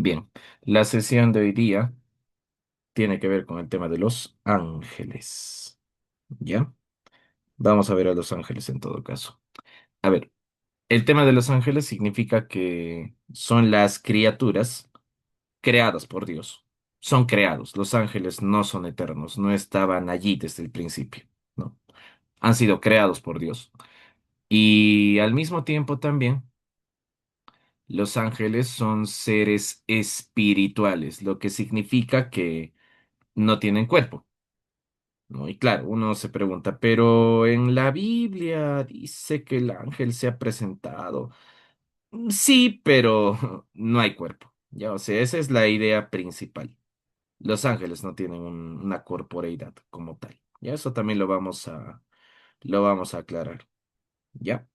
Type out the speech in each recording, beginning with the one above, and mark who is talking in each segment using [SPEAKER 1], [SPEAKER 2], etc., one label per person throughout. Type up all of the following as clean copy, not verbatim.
[SPEAKER 1] Bien, la sesión de hoy día tiene que ver con el tema de los ángeles. ¿Ya? Vamos a ver a los ángeles en todo caso. A ver, el tema de los ángeles significa que son las criaturas creadas por Dios. Son creados. Los ángeles no son eternos, no estaban allí desde el principio, ¿no? Han sido creados por Dios. Y al mismo tiempo también, los ángeles son seres espirituales, lo que significa que no tienen cuerpo. ¿No? Y claro, uno se pregunta, pero en la Biblia dice que el ángel se ha presentado. Sí, pero no hay cuerpo. Ya, o sea, esa es la idea principal. Los ángeles no tienen una corporeidad como tal. Ya, eso también lo vamos a aclarar. Ya,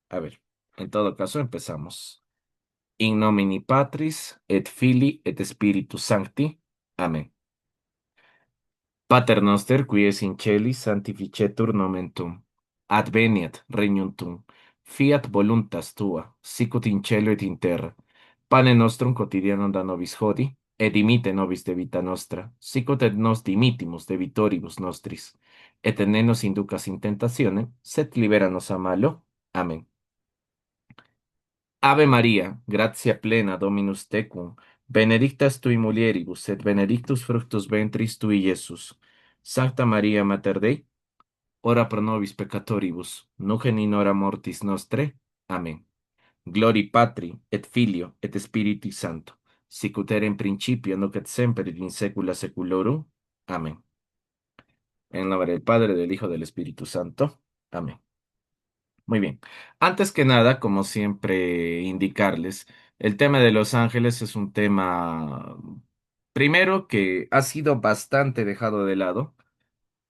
[SPEAKER 1] a ver, en todo caso empezamos. In nomine Patris et Filii et Spiritus Sancti. Amén. Pater noster, qui es in celis, sanctificetur nomen tuum. Adveniat regnum tuum. Fiat voluntas tua, sicut in cielo et in terra. Pane nostrum quotidianum da nobis hodie, et dimite nobis debita nostra, sicut et nos dimittimus debitoribus nostris. Et ne nos inducas in tentationem, sed libera nos a malo. Amén. Ave María, gratia plena Dominus tecum, benedictas tui mulieribus, et benedictus fructus ventris tui, Iesus. Sancta María Mater Dei, ora pro nobis peccatoribus, nunc et in hora mortis nostre. Amén. Glory Patri, et Filio, et Spiritui Sancto, sic ut era in principio, nunc et semper, et in saecula saeculorum. Amén. En nombre del Padre, del Hijo, del Espíritu Santo. Amén. Muy bien. Antes que nada, como siempre, indicarles, el tema de los ángeles es un tema, primero, que ha sido bastante dejado de lado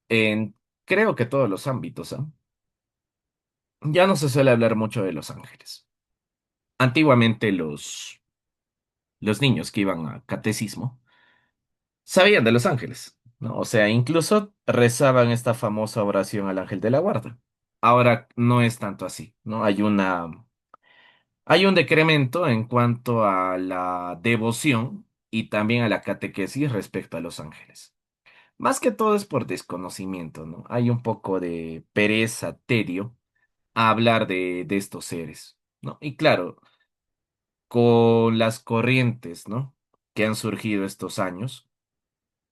[SPEAKER 1] en, creo que todos los ámbitos, ¿ah? Ya no se suele hablar mucho de los ángeles. Antiguamente los niños que iban a catecismo sabían de los ángeles, ¿no? O sea, incluso rezaban esta famosa oración al ángel de la guarda. Ahora no es tanto así, ¿no? Hay un decremento en cuanto a la devoción y también a la catequesis respecto a los ángeles. Más que todo es por desconocimiento, ¿no? Hay un poco de pereza, tedio a hablar de estos seres, ¿no? Y claro, con las corrientes, ¿no? Que han surgido estos años,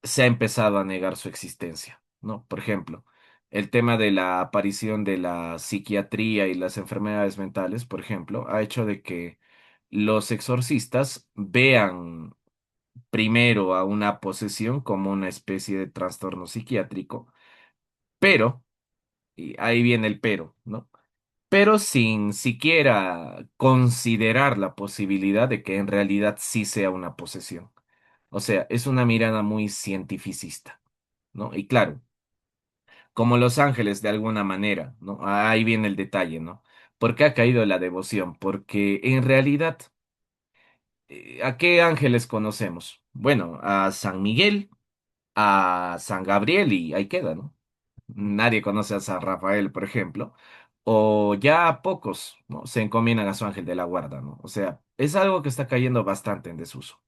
[SPEAKER 1] se ha empezado a negar su existencia, ¿no? Por ejemplo, el tema de la aparición de la psiquiatría y las enfermedades mentales, por ejemplo, ha hecho de que los exorcistas vean primero a una posesión como una especie de trastorno psiquiátrico, pero, y ahí viene el pero, ¿no? Pero sin siquiera considerar la posibilidad de que en realidad sí sea una posesión. O sea, es una mirada muy cientificista, ¿no? Y claro, como los ángeles de alguna manera, ¿no? Ahí viene el detalle, ¿no? ¿Por qué ha caído la devoción? Porque en realidad, ¿a qué ángeles conocemos? Bueno, a San Miguel, a San Gabriel y ahí queda, ¿no? Nadie conoce a San Rafael, por ejemplo, o ya pocos, ¿no? Se encomiendan a su ángel de la guarda, ¿no? O sea, es algo que está cayendo bastante en desuso.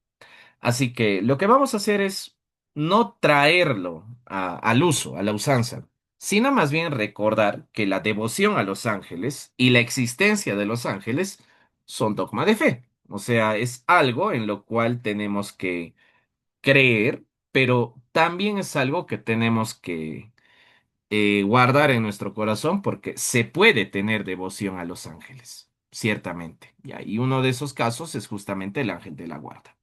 [SPEAKER 1] Así que lo que vamos a hacer es no traerlo al uso, a la usanza, sino más bien recordar que la devoción a los ángeles y la existencia de los ángeles son dogma de fe. O sea, es algo en lo cual tenemos que creer, pero también es algo que tenemos que guardar en nuestro corazón porque se puede tener devoción a los ángeles, ciertamente. Y uno de esos casos es justamente el ángel de la guarda.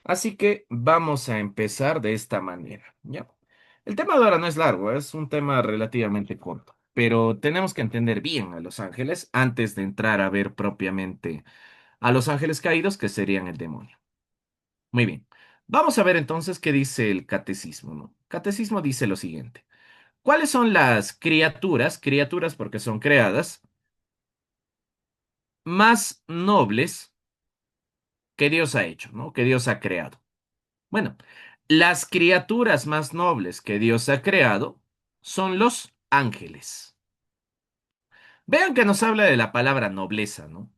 [SPEAKER 1] Así que vamos a empezar de esta manera, ¿ya? El tema de ahora no es largo, es un tema relativamente corto, pero tenemos que entender bien a los ángeles antes de entrar a ver propiamente a los ángeles caídos, que serían el demonio. Muy bien. Vamos a ver entonces qué dice el catecismo, ¿no? Catecismo dice lo siguiente. ¿Cuáles son las criaturas porque son creadas, más nobles que Dios ha hecho, ¿no? Que Dios ha creado? Bueno, las criaturas más nobles que Dios ha creado son los ángeles. Vean que nos habla de la palabra nobleza, ¿no?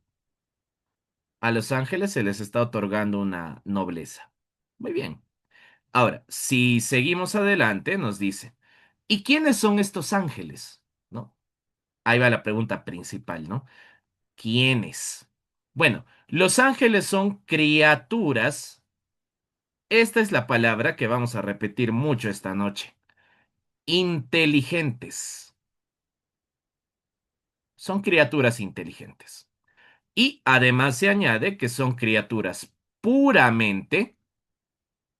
[SPEAKER 1] A los ángeles se les está otorgando una nobleza. Muy bien. Ahora, si seguimos adelante, nos dice, ¿y quiénes son estos ángeles? ¿No? Ahí va la pregunta principal, ¿no? ¿Quiénes? Bueno, los ángeles son criaturas. Esta es la palabra que vamos a repetir mucho esta noche. Inteligentes. Son criaturas inteligentes. Y además se añade que son criaturas puramente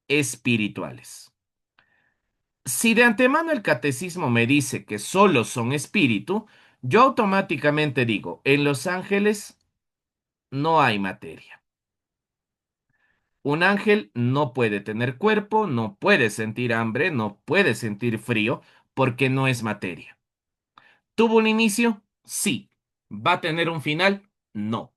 [SPEAKER 1] espirituales. Si de antemano el catecismo me dice que solo son espíritu, yo automáticamente digo, en los ángeles no hay materia. Un ángel no puede tener cuerpo, no puede sentir hambre, no puede sentir frío, porque no es materia. ¿Tuvo un inicio? Sí. ¿Va a tener un final? No.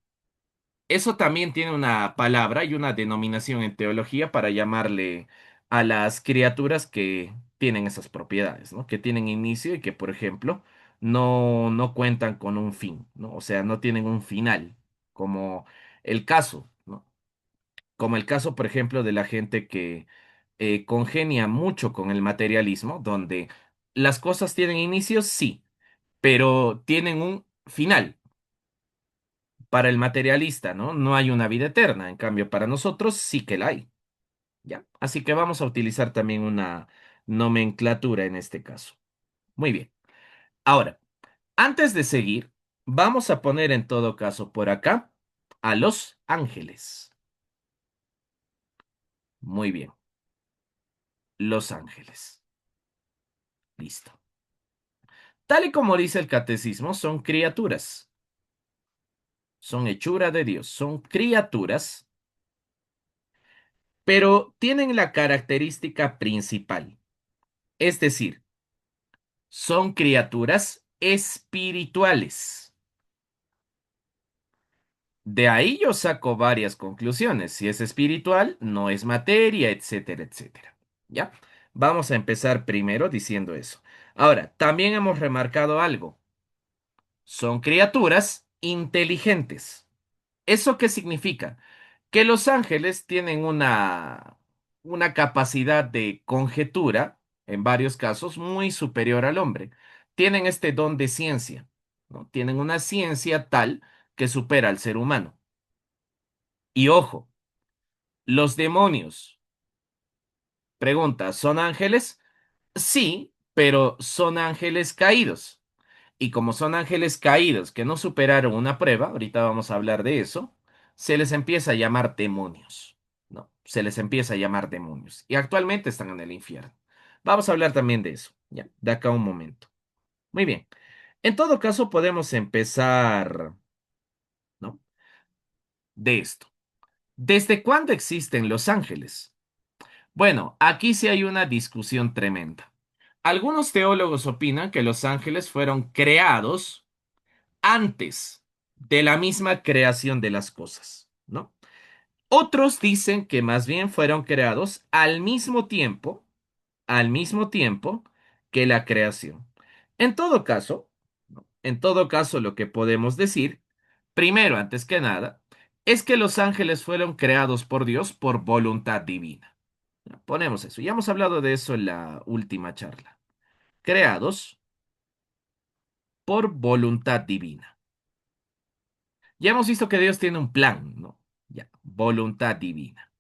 [SPEAKER 1] Eso también tiene una palabra y una denominación en teología para llamarle a las criaturas que tienen esas propiedades, ¿no? Que tienen inicio y que, por ejemplo, no cuentan con un fin, ¿no? O sea, no tienen un final, como el caso, ¿no? Como el caso, por ejemplo, de la gente que congenia mucho con el materialismo, donde las cosas tienen inicio, sí, pero tienen un final. Para el materialista, ¿no? No hay una vida eterna, en cambio, para nosotros sí que la hay, ¿ya? Así que vamos a utilizar también una nomenclatura en este caso. Muy bien. Ahora, antes de seguir, vamos a poner en todo caso por acá a los ángeles. Muy bien, los ángeles. Listo. Tal y como dice el catecismo, son criaturas, son hechura de Dios, son criaturas, pero tienen la característica principal, es decir, son criaturas espirituales. De ahí yo saco varias conclusiones. Si es espiritual, no es materia, etcétera, etcétera. ¿Ya? Vamos a empezar primero diciendo eso. Ahora, también hemos remarcado algo. Son criaturas inteligentes. ¿Eso qué significa? Que los ángeles tienen una capacidad de conjetura, en varios casos, muy superior al hombre. Tienen este don de ciencia, ¿no? Tienen una ciencia tal que supera al ser humano. Y ojo, los demonios, pregunta, ¿son ángeles? Sí, pero son ángeles caídos. Y como son ángeles caídos que no superaron una prueba, ahorita vamos a hablar de eso, se les empieza a llamar demonios. No, se les empieza a llamar demonios. Y actualmente están en el infierno. Vamos a hablar también de eso, ya, de acá a un momento. Muy bien. En todo caso, podemos empezar, ¿no? De esto. ¿Desde cuándo existen los ángeles? Bueno, aquí sí hay una discusión tremenda. Algunos teólogos opinan que los ángeles fueron creados antes de la misma creación de las cosas, ¿no? Otros dicen que más bien fueron creados al mismo tiempo que la creación. En todo caso, ¿no? En todo caso, lo que podemos decir, primero, antes que nada, es que los ángeles fueron creados por Dios por voluntad divina. Ponemos eso. Ya hemos hablado de eso en la última charla. Creados por voluntad divina. Ya hemos visto que Dios tiene un plan, ¿no? Ya, voluntad divina.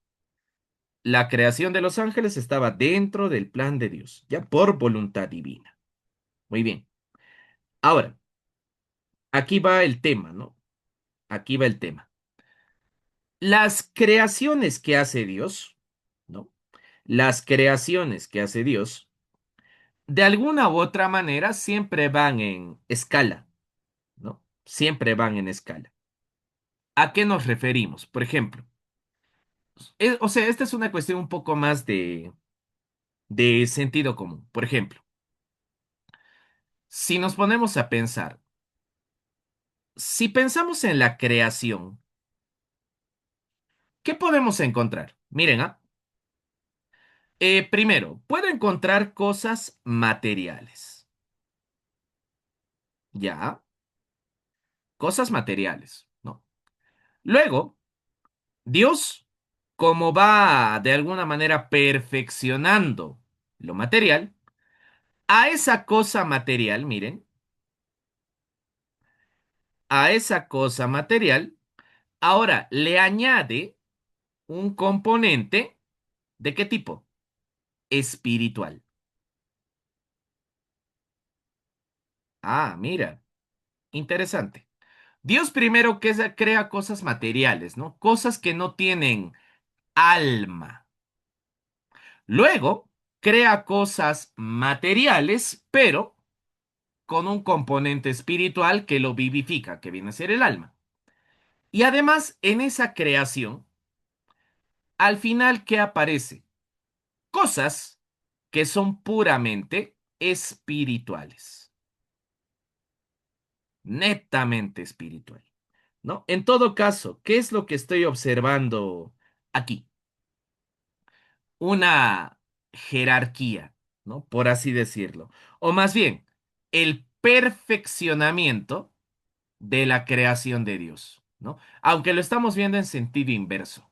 [SPEAKER 1] La creación de los ángeles estaba dentro del plan de Dios, ya por voluntad divina. Muy bien. Ahora, aquí va el tema, ¿no? Aquí va el tema. Las creaciones que hace Dios, ¿no? Las creaciones que hace Dios, de alguna u otra manera, siempre van en escala, ¿no? Siempre van en escala. ¿A qué nos referimos? Por ejemplo, o sea, esta es una cuestión un poco más de sentido común. Por ejemplo, si nos ponemos a pensar, si pensamos en la creación, ¿qué podemos encontrar? Miren, primero, puedo encontrar cosas materiales. Ya, cosas materiales, ¿no? Luego, Dios, como va de alguna manera perfeccionando lo material, a esa cosa material, miren, a esa cosa material, ahora le añade un componente ¿de qué tipo? Espiritual. Ah, mira, interesante. Dios primero crea cosas materiales, ¿no? Cosas que no tienen alma. Luego, crea cosas materiales, pero con un componente espiritual que lo vivifica, que viene a ser el alma. Y además, en esa creación, al final, ¿qué aparece? Cosas que son puramente espirituales, netamente espiritual, ¿no? En todo caso, ¿qué es lo que estoy observando aquí? Una jerarquía, ¿no? Por así decirlo. O más bien, el perfeccionamiento de la creación de Dios, ¿no? Aunque lo estamos viendo en sentido inverso,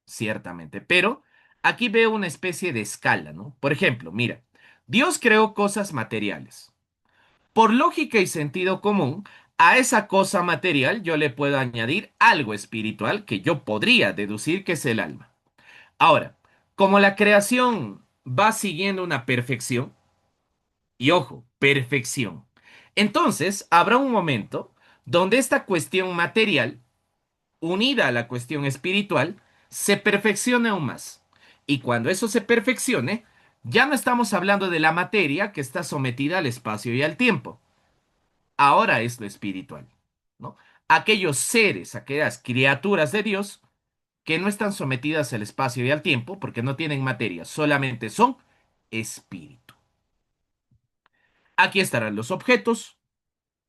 [SPEAKER 1] ciertamente. Pero aquí veo una especie de escala, ¿no? Por ejemplo, mira, Dios creó cosas materiales. Por lógica y sentido común, a esa cosa material yo le puedo añadir algo espiritual que yo podría deducir que es el alma. Ahora, como la creación va siguiendo una perfección, y ojo, perfección, entonces habrá un momento donde esta cuestión material, unida a la cuestión espiritual, se perfeccione aún más. Y cuando eso se perfeccione, ya no estamos hablando de la materia que está sometida al espacio y al tiempo. Ahora es lo espiritual, ¿no? Aquellos seres, aquellas criaturas de Dios que no están sometidas al espacio y al tiempo porque no tienen materia, solamente son espíritu. Aquí estarán los objetos,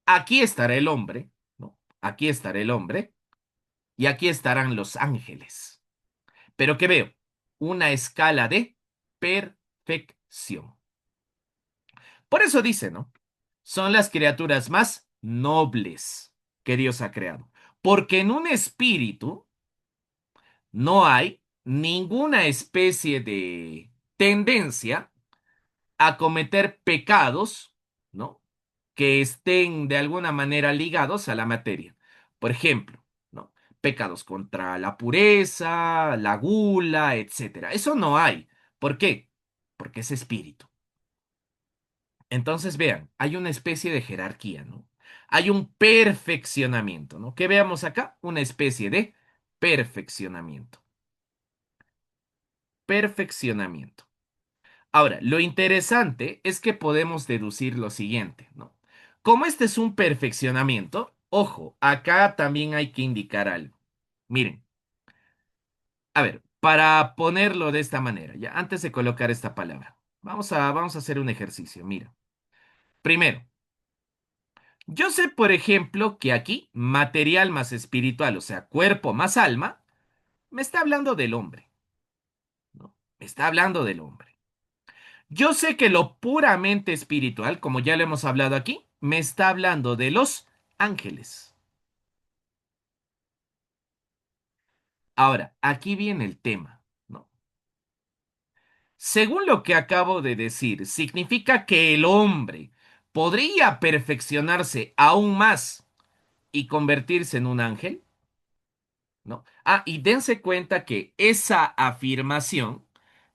[SPEAKER 1] aquí estará el hombre, ¿no? Aquí estará el hombre y aquí estarán los ángeles. Pero ¿qué veo? Una escala de perfección. Por eso dice, ¿no? Son las criaturas más nobles que Dios ha creado. Porque en un espíritu no hay ninguna especie de tendencia a cometer pecados, ¿no? Que estén de alguna manera ligados a la materia. Por ejemplo, ¿no? Pecados contra la pureza, la gula, etcétera. Eso no hay. ¿Por qué? Porque es espíritu. Entonces, vean, hay una especie de jerarquía, ¿no? Hay un perfeccionamiento, ¿no? ¿Qué veamos acá? Una especie de perfeccionamiento. Perfeccionamiento. Ahora, lo interesante es que podemos deducir lo siguiente, ¿no? Como este es un perfeccionamiento, ojo, acá también hay que indicar algo. Miren, a ver, para ponerlo de esta manera, ya antes de colocar esta palabra, vamos a hacer un ejercicio. Mira, primero, yo sé, por ejemplo, que aquí material más espiritual, o sea, cuerpo más alma, me está hablando del hombre, ¿no? Me está hablando del hombre. Yo sé que lo puramente espiritual, como ya lo hemos hablado aquí, me está hablando de los ángeles. Ahora, aquí viene el tema, ¿no? Según lo que acabo de decir, significa que el hombre podría perfeccionarse aún más y convertirse en un ángel, ¿no? Ah, y dense cuenta que esa afirmación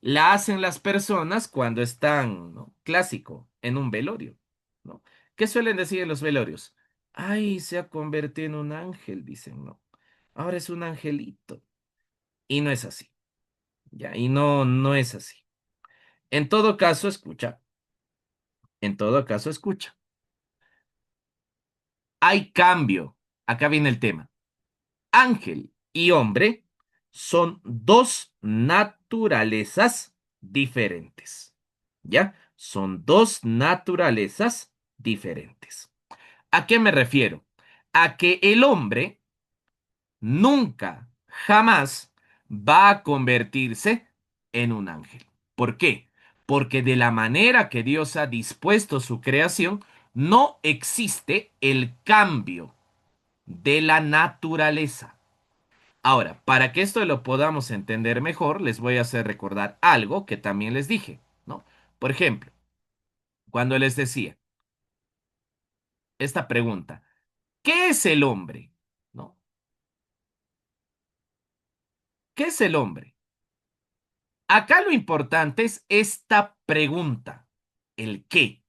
[SPEAKER 1] la hacen las personas cuando están, ¿no? Clásico, en un velorio, ¿no? ¿Qué suelen decir en los velorios? Ay, se ha convertido en un ángel, dicen, ¿no? Ahora es un angelito. Y no es así, ¿ya? Y no es así. En todo caso, escucha, en todo caso, escucha. Hay cambio. Acá viene el tema. Ángel y hombre son dos naturalezas diferentes. ¿Ya? Son dos naturalezas diferentes. ¿A qué me refiero? A que el hombre nunca, jamás va a convertirse en un ángel. ¿Por qué? Porque de la manera que Dios ha dispuesto su creación, no existe el cambio de la naturaleza. Ahora, para que esto lo podamos entender mejor, les voy a hacer recordar algo que también les dije, ¿no? Por ejemplo, cuando les decía esta pregunta, ¿qué es el hombre? ¿No? ¿Qué es el hombre? Acá lo importante es esta pregunta, el qué.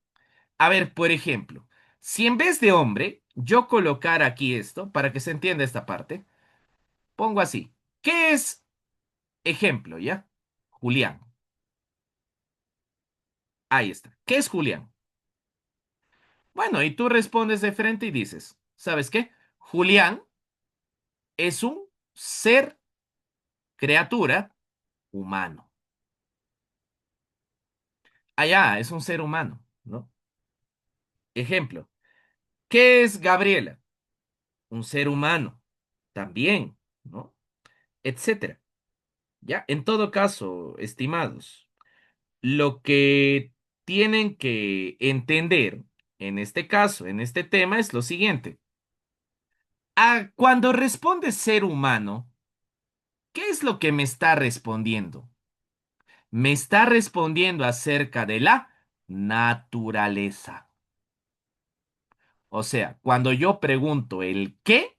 [SPEAKER 1] A ver, por ejemplo, si en vez de hombre yo colocara aquí esto, para que se entienda esta parte, pongo así, ¿qué es ejemplo, ya? Julián. Ahí está. ¿Qué es Julián? Bueno, y tú respondes de frente y dices, ¿sabes qué? Julián es un ser, criatura, humano. Allá, es un ser humano, ¿no? Ejemplo, ¿qué es Gabriela? Un ser humano, también, ¿no? Etcétera. Ya, en todo caso, estimados, lo que tienen que entender en este caso, en este tema, es lo siguiente. Cuando responde ser humano, ¿qué es lo que me está respondiendo? Me está respondiendo acerca de la naturaleza. O sea, cuando yo pregunto el qué,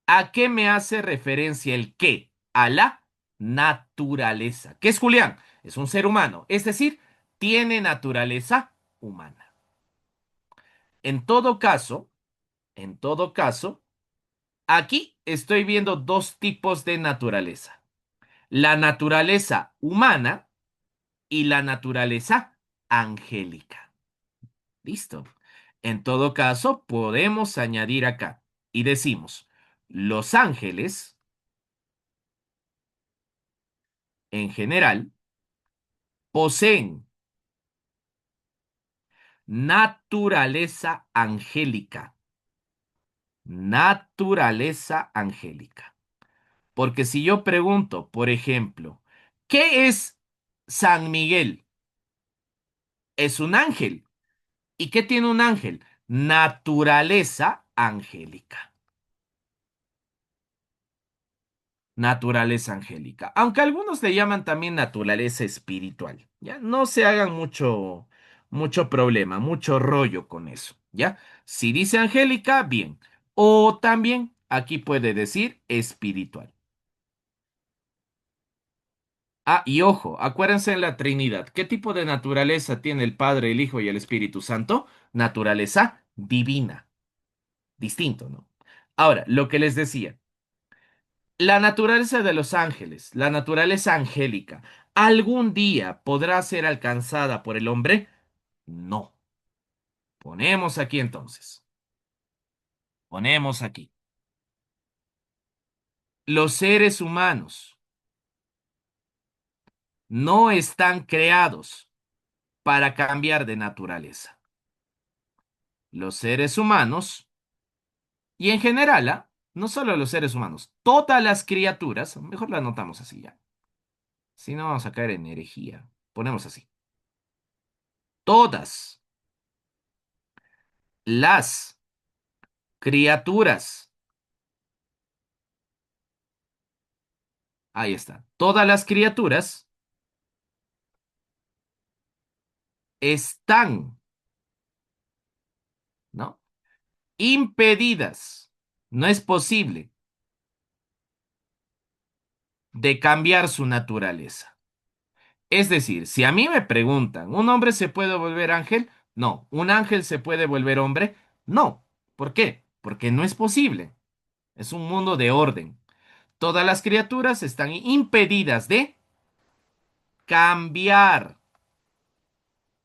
[SPEAKER 1] ¿a qué me hace referencia el qué? A la naturaleza. ¿Qué es Julián? Es un ser humano, es decir, tiene naturaleza humana. En todo caso, en todo caso, aquí estoy viendo dos tipos de naturaleza. La naturaleza humana y la naturaleza angélica. Listo. En todo caso, podemos añadir acá y decimos, los ángeles, en general, poseen naturaleza angélica. Naturaleza angélica. Porque si yo pregunto, por ejemplo, ¿qué es San Miguel? Es un ángel. ¿Y qué tiene un ángel? Naturaleza angélica. Naturaleza angélica. Aunque algunos le llaman también naturaleza espiritual. ¿Ya? No se hagan mucho problema, mucho rollo con eso. ¿Ya? Si dice angélica, bien. O también aquí puede decir espiritual. Ah, y ojo, acuérdense en la Trinidad. ¿Qué tipo de naturaleza tiene el Padre, el Hijo y el Espíritu Santo? Naturaleza divina. Distinto, ¿no? Ahora, lo que les decía. La naturaleza de los ángeles, la naturaleza angélica, ¿algún día podrá ser alcanzada por el hombre? No. Ponemos aquí entonces. Ponemos aquí. Los seres humanos no están creados para cambiar de naturaleza. Los seres humanos, y en general, no solo los seres humanos, todas las criaturas, mejor la anotamos así ya. Si no, vamos a caer en herejía. Ponemos así. Todas las criaturas. Ahí está. Todas las criaturas están, ¿no? Impedidas. No es posible de cambiar su naturaleza. Es decir, si a mí me preguntan, ¿un hombre se puede volver ángel? No. ¿Un ángel se puede volver hombre? No. ¿Por qué? Porque no es posible. Es un mundo de orden. Todas las criaturas están impedidas de cambiar.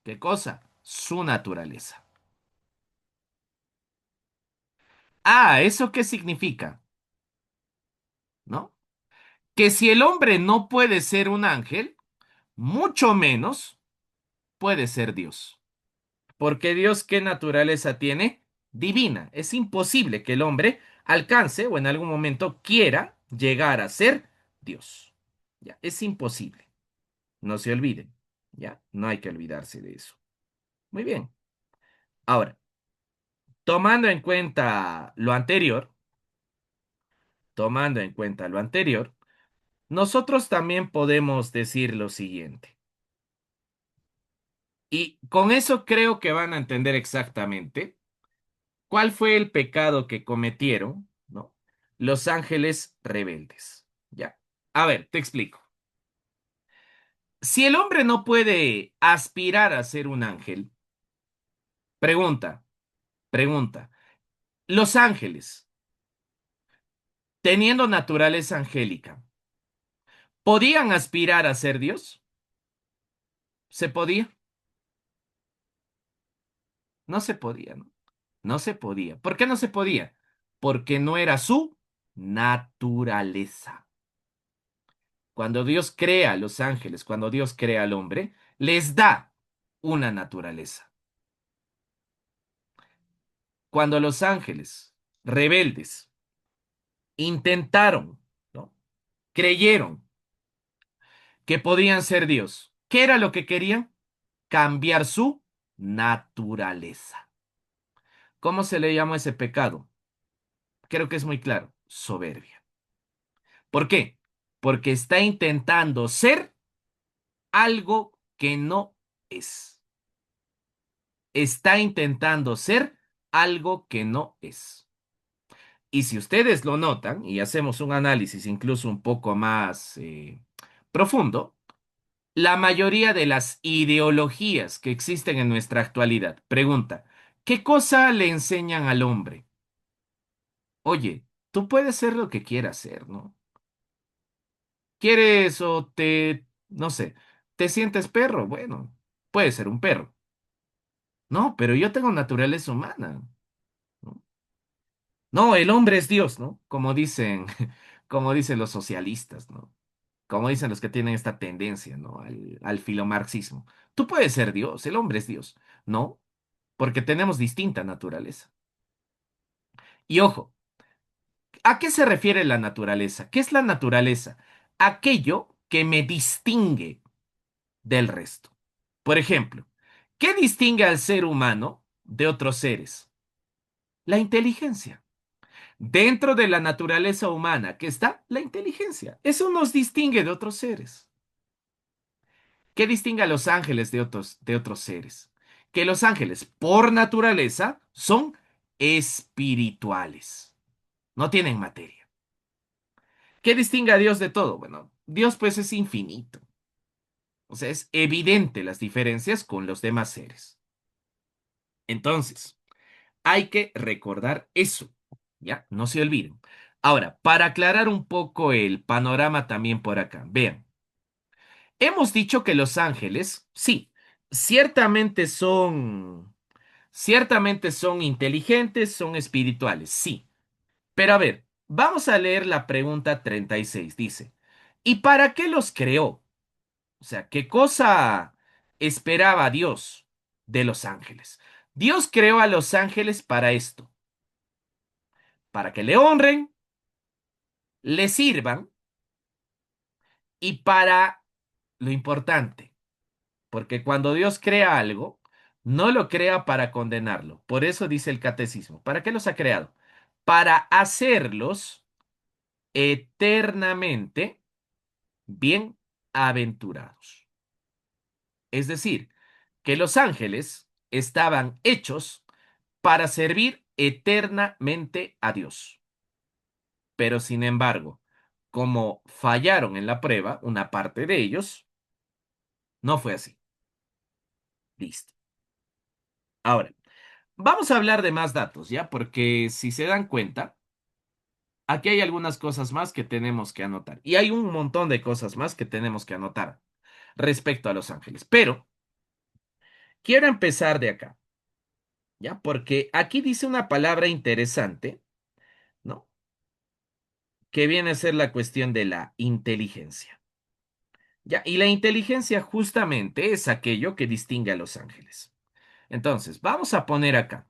[SPEAKER 1] ¿Qué cosa? Su naturaleza. Ah, ¿eso qué significa? ¿No? Que si el hombre no puede ser un ángel, mucho menos puede ser Dios. Porque Dios, ¿qué naturaleza tiene? Divina. Es imposible que el hombre alcance o en algún momento quiera llegar a ser Dios. Ya, es imposible. No se olviden. Ya, no hay que olvidarse de eso. Muy bien. Ahora, tomando en cuenta lo anterior, tomando en cuenta lo anterior, nosotros también podemos decir lo siguiente. Y con eso creo que van a entender exactamente cuál fue el pecado que cometieron, ¿no? Los ángeles rebeldes. Ya. A ver, te explico. Si el hombre no puede aspirar a ser un ángel, pregunta, pregunta, los ángeles, teniendo naturaleza angélica, ¿podían aspirar a ser Dios? ¿Se podía? No se podía, ¿no? No se podía. ¿Por qué no se podía? Porque no era su naturaleza. Cuando Dios crea a los ángeles, cuando Dios crea al hombre, les da una naturaleza. Cuando los ángeles rebeldes intentaron, ¿no? Creyeron que podían ser Dios, ¿qué era lo que querían? Cambiar su naturaleza. ¿Cómo se le llama ese pecado? Creo que es muy claro, soberbia. ¿Por qué? Porque está intentando ser algo que no es. Está intentando ser algo que no es. Y si ustedes lo notan, y hacemos un análisis incluso un poco más profundo, la mayoría de las ideologías que existen en nuestra actualidad, pregunta, ¿qué cosa le enseñan al hombre? Oye, tú puedes ser lo que quieras ser, ¿no? ¿Quieres o no sé, te sientes perro? Bueno, puedes ser un perro. No, pero yo tengo naturaleza humana, ¿no? No, el hombre es Dios, ¿no? Como dicen, como dicen los socialistas, ¿no? Como dicen los que tienen esta tendencia, ¿no? Al filomarxismo. Tú puedes ser Dios, el hombre es Dios. No, porque tenemos distinta naturaleza. Y ojo, ¿a qué se refiere la naturaleza? ¿Qué es la naturaleza? Aquello que me distingue del resto. Por ejemplo, ¿qué distingue al ser humano de otros seres? La inteligencia. Dentro de la naturaleza humana, ¿qué está? La inteligencia. Eso nos distingue de otros seres. ¿Qué distingue a los ángeles de otros seres? Que los ángeles, por naturaleza, son espirituales. No tienen materia. ¿Qué distingue a Dios de todo? Bueno, Dios pues es infinito. O sea, es evidente las diferencias con los demás seres. Entonces, hay que recordar eso. ¿Ya? No se olviden. Ahora, para aclarar un poco el panorama también por acá, vean, hemos dicho que los ángeles, sí, ciertamente ciertamente son inteligentes, son espirituales, sí. Pero a ver, vamos a leer la pregunta 36. Dice, ¿y para qué los creó? O sea, ¿qué cosa esperaba Dios de los ángeles? Dios creó a los ángeles para esto, para que le honren, le sirvan y para lo importante, porque cuando Dios crea algo, no lo crea para condenarlo. Por eso dice el catecismo. ¿Para qué los ha creado? Para hacerlos eternamente bienaventurados. Es decir, que los ángeles estaban hechos para servir eternamente a Dios. Pero sin embargo, como fallaron en la prueba, una parte de ellos, no fue así. Listo. Ahora, vamos a hablar de más datos, ¿ya? Porque si se dan cuenta, aquí hay algunas cosas más que tenemos que anotar. Y hay un montón de cosas más que tenemos que anotar respecto a los ángeles. Pero quiero empezar de acá, ¿ya? Porque aquí dice una palabra interesante, ¿no? Que viene a ser la cuestión de la inteligencia. ¿Ya? Y la inteligencia justamente es aquello que distingue a los ángeles. Entonces, vamos a poner acá.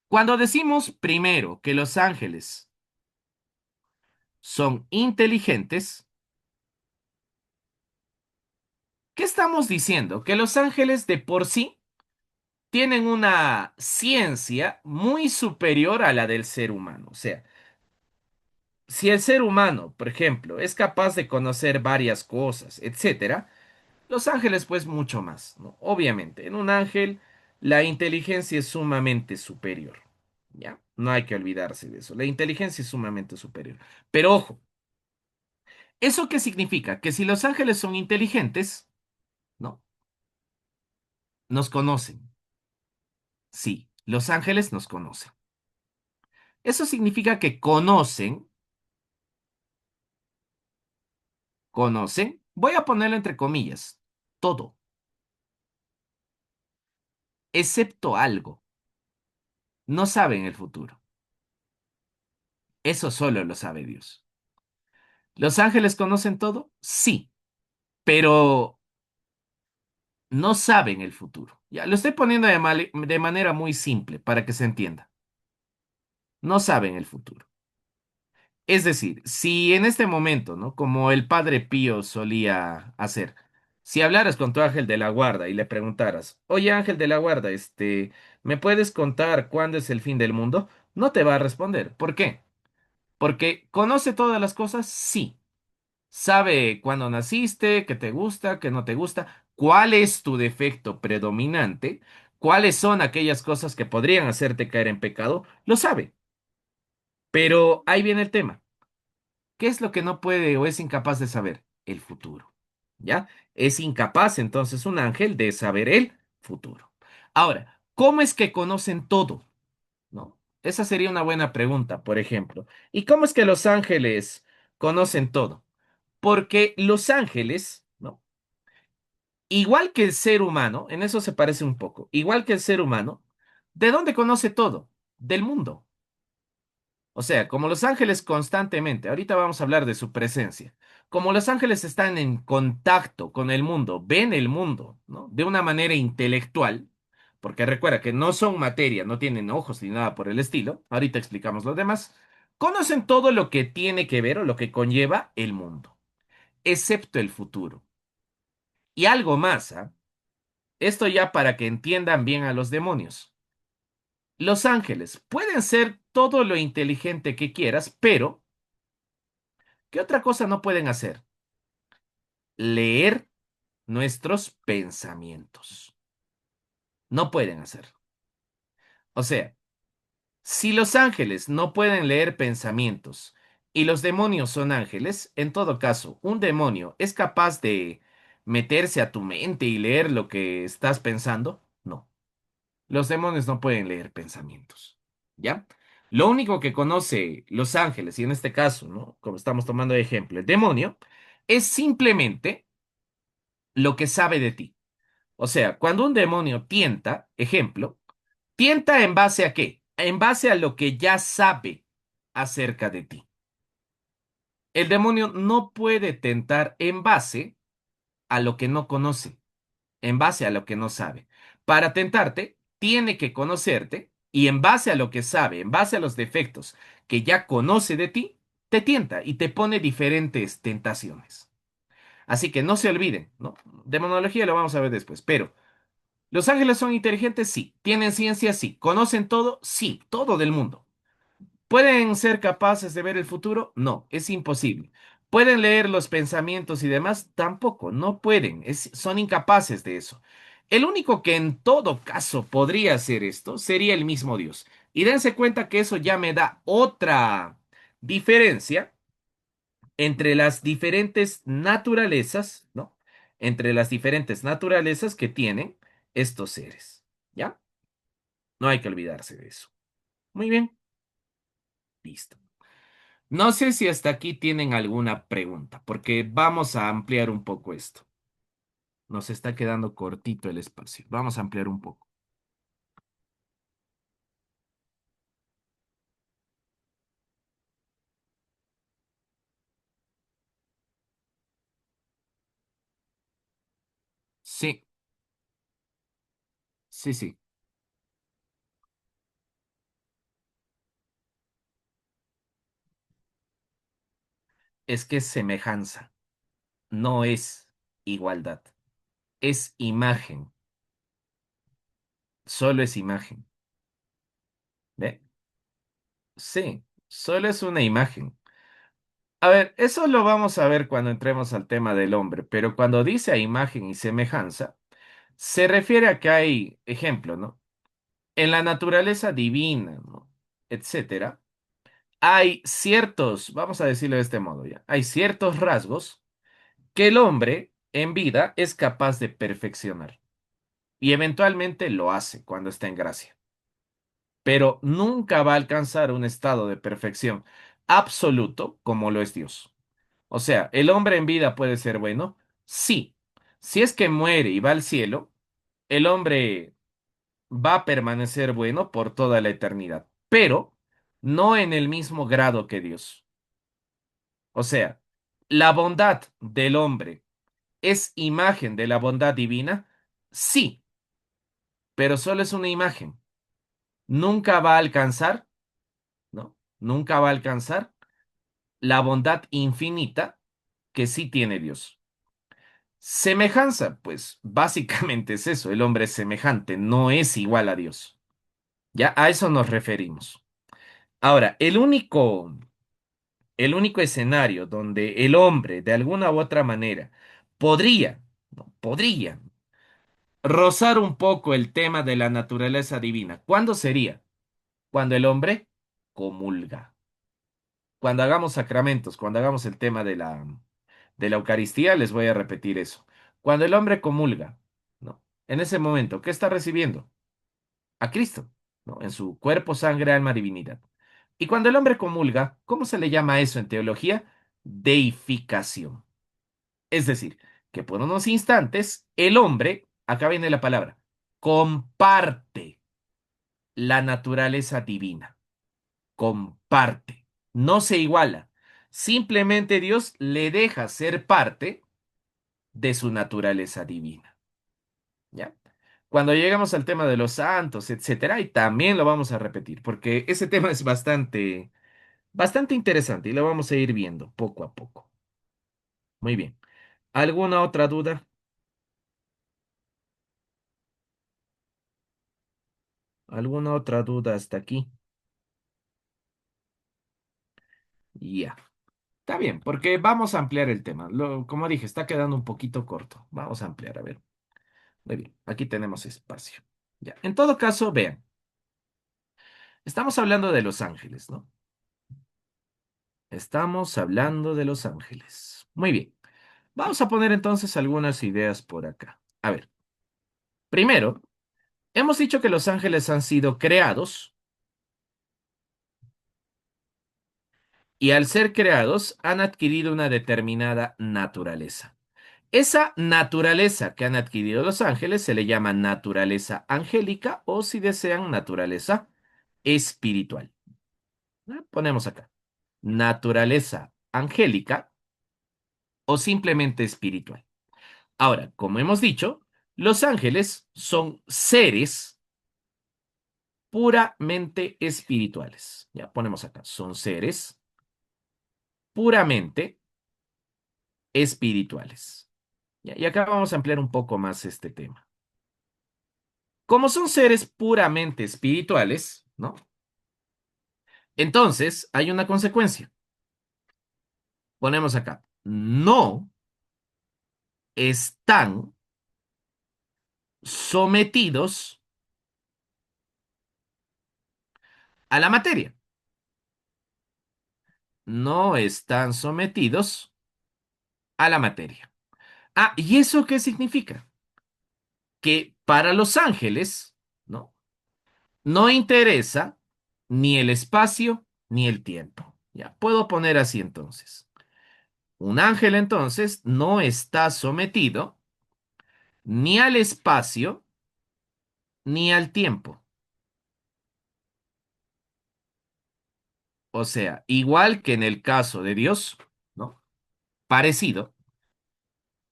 [SPEAKER 1] Cuando decimos primero que los ángeles son inteligentes, ¿qué estamos diciendo? Que los ángeles de por sí tienen una ciencia muy superior a la del ser humano. O sea, si el ser humano, por ejemplo, es capaz de conocer varias cosas, etcétera, los ángeles, pues mucho más, ¿no? Obviamente, en un ángel la inteligencia es sumamente superior, ¿ya? No hay que olvidarse de eso. La inteligencia es sumamente superior. Pero ojo, ¿eso qué significa? Que si los ángeles son inteligentes, ¿no? Nos conocen. Sí, los ángeles nos conocen. Eso significa que conocen, voy a ponerlo entre comillas, todo, excepto algo. No saben el futuro. Eso solo lo sabe Dios. ¿Los ángeles conocen todo? Sí, pero no saben el futuro. Ya, lo estoy poniendo de manera muy simple para que se entienda. No saben el futuro. Es decir, si en este momento, ¿no? Como el padre Pío solía hacer, si hablaras con tu ángel de la guarda y le preguntaras, oye ángel de la guarda, ¿me puedes contar cuándo es el fin del mundo? No te va a responder. ¿Por qué? Porque conoce todas las cosas, sí. Sabe cuándo naciste, qué te gusta, qué no te gusta, cuál es tu defecto predominante, cuáles son aquellas cosas que podrían hacerte caer en pecado, lo sabe. Pero ahí viene el tema. ¿Qué es lo que no puede o es incapaz de saber? El futuro. ¿Ya? Es incapaz entonces un ángel de saber el futuro. Ahora, ¿cómo es que conocen todo? ¿No? Esa sería una buena pregunta, por ejemplo. ¿Y cómo es que los ángeles conocen todo? Porque los ángeles, ¿no? Igual que el ser humano, en eso se parece un poco, igual que el ser humano, ¿de dónde conoce todo? Del mundo. O sea, como los ángeles constantemente, ahorita vamos a hablar de su presencia, como los ángeles están en contacto con el mundo, ven el mundo, ¿no? De una manera intelectual, porque recuerda que no son materia, no tienen ojos ni nada por el estilo, ahorita explicamos lo demás, conocen todo lo que tiene que ver o lo que conlleva el mundo, excepto el futuro. Y algo más, ¿ah? Esto ya para que entiendan bien a los demonios. Los ángeles pueden ser todo lo inteligente que quieras, pero ¿qué otra cosa no pueden hacer? Leer nuestros pensamientos. No pueden hacerlo. O sea, si los ángeles no pueden leer pensamientos y los demonios son ángeles, en todo caso, un demonio es capaz de meterse a tu mente y leer lo que estás pensando. No. Los demonios no pueden leer pensamientos, ¿ya? Lo único que conoce los ángeles, y en este caso, ¿no? Como estamos tomando de ejemplo, el demonio, es simplemente lo que sabe de ti. O sea, cuando un demonio tienta, ejemplo, tienta en base a qué? En base a lo que ya sabe acerca de ti. El demonio no puede tentar en base a lo que no conoce, en base a lo que no sabe. Para tentarte, tiene que conocerte y en base a lo que sabe, en base a los defectos que ya conoce de ti, te tienta y te pone diferentes tentaciones. Así que no se olviden, ¿no? Demonología lo vamos a ver después, pero ¿los ángeles son inteligentes? Sí. ¿Tienen ciencia? Sí. ¿Conocen todo? Sí, todo del mundo. ¿Pueden ser capaces de ver el futuro? No, es imposible. ¿Pueden leer los pensamientos y demás? Tampoco, no pueden, son incapaces de eso. El único que en todo caso podría hacer esto sería el mismo Dios. Y dense cuenta que eso ya me da otra diferencia entre las diferentes naturalezas, ¿no? Entre las diferentes naturalezas que tienen estos seres. ¿Ya? No hay que olvidarse de eso. Muy bien, listo. No sé si hasta aquí tienen alguna pregunta, porque vamos a ampliar un poco esto. Nos está quedando cortito el espacio. Vamos a ampliar un poco. Sí, sí, sí. Es que es semejanza, no es igualdad. Es imagen, solo es imagen. ¿Ve? Sí, solo es una imagen. A ver, eso lo vamos a ver cuando entremos al tema del hombre, pero cuando dice a imagen y semejanza, se refiere a que hay, ejemplo, ¿no? En la naturaleza divina, ¿no? Etcétera, hay ciertos, vamos a decirlo de este modo ya, hay ciertos rasgos que el hombre en vida es capaz de perfeccionar y eventualmente lo hace cuando está en gracia, pero nunca va a alcanzar un estado de perfección absoluto como lo es Dios. O sea, ¿el hombre en vida puede ser bueno? Sí. Si es que muere y va al cielo, el hombre va a permanecer bueno por toda la eternidad, pero no en el mismo grado que Dios. O sea, ¿la bondad del hombre es imagen de la bondad divina? Sí, pero solo es una imagen. Nunca va a alcanzar, ¿no? Nunca va a alcanzar la bondad infinita que sí tiene Dios. Semejanza, pues básicamente es eso, el hombre es semejante, no es igual a Dios. Ya a eso nos referimos. Ahora, el único escenario donde el hombre, de alguna u otra manera, podría, ¿no? Podría rozar un poco el tema de la naturaleza divina. ¿Cuándo sería? Cuando el hombre comulga. Cuando hagamos sacramentos, cuando hagamos el tema de la Eucaristía, les voy a repetir eso. Cuando el hombre comulga, ¿no? En ese momento, ¿qué está recibiendo? A Cristo, ¿no? En su cuerpo, sangre, alma, divinidad. Y cuando el hombre comulga, ¿cómo se le llama eso en teología? Deificación. Es decir, que por unos instantes el hombre, acá viene la palabra, comparte la naturaleza divina. Comparte. No se iguala. Simplemente Dios le deja ser parte de su naturaleza divina. ¿Ya? Cuando llegamos al tema de los santos, etcétera, y también lo vamos a repetir, porque ese tema es bastante interesante y lo vamos a ir viendo poco a poco. Muy bien. ¿Alguna otra duda? ¿Alguna otra duda hasta aquí? Ya. Está bien, porque vamos a ampliar el tema. Como dije, está quedando un poquito corto. Vamos a ampliar, a ver. Muy bien, aquí tenemos espacio. Ya. En todo caso, vean, estamos hablando de los ángeles, ¿no? Estamos hablando de los ángeles. Muy bien. Vamos a poner entonces algunas ideas por acá. A ver, primero, hemos dicho que los ángeles han sido creados y al ser creados han adquirido una determinada naturaleza. Esa naturaleza que han adquirido los ángeles se le llama naturaleza angélica o, si desean, naturaleza espiritual. Ponemos acá, naturaleza angélica o simplemente espiritual. Ahora, como hemos dicho, los ángeles son seres puramente espirituales. Ya ponemos acá, son seres puramente espirituales. Ya, y acá vamos a ampliar un poco más este tema. Como son seres puramente espirituales, ¿no? Entonces, hay una consecuencia. Ponemos acá, no están sometidos a la materia. No están sometidos a la materia. Ah, ¿y eso qué significa? Que para los ángeles, ¿no? No interesa ni el espacio ni el tiempo. Ya, puedo poner así entonces. Un ángel entonces no está sometido ni al espacio ni al tiempo. O sea, igual que en el caso de Dios, ¿no? Parecido,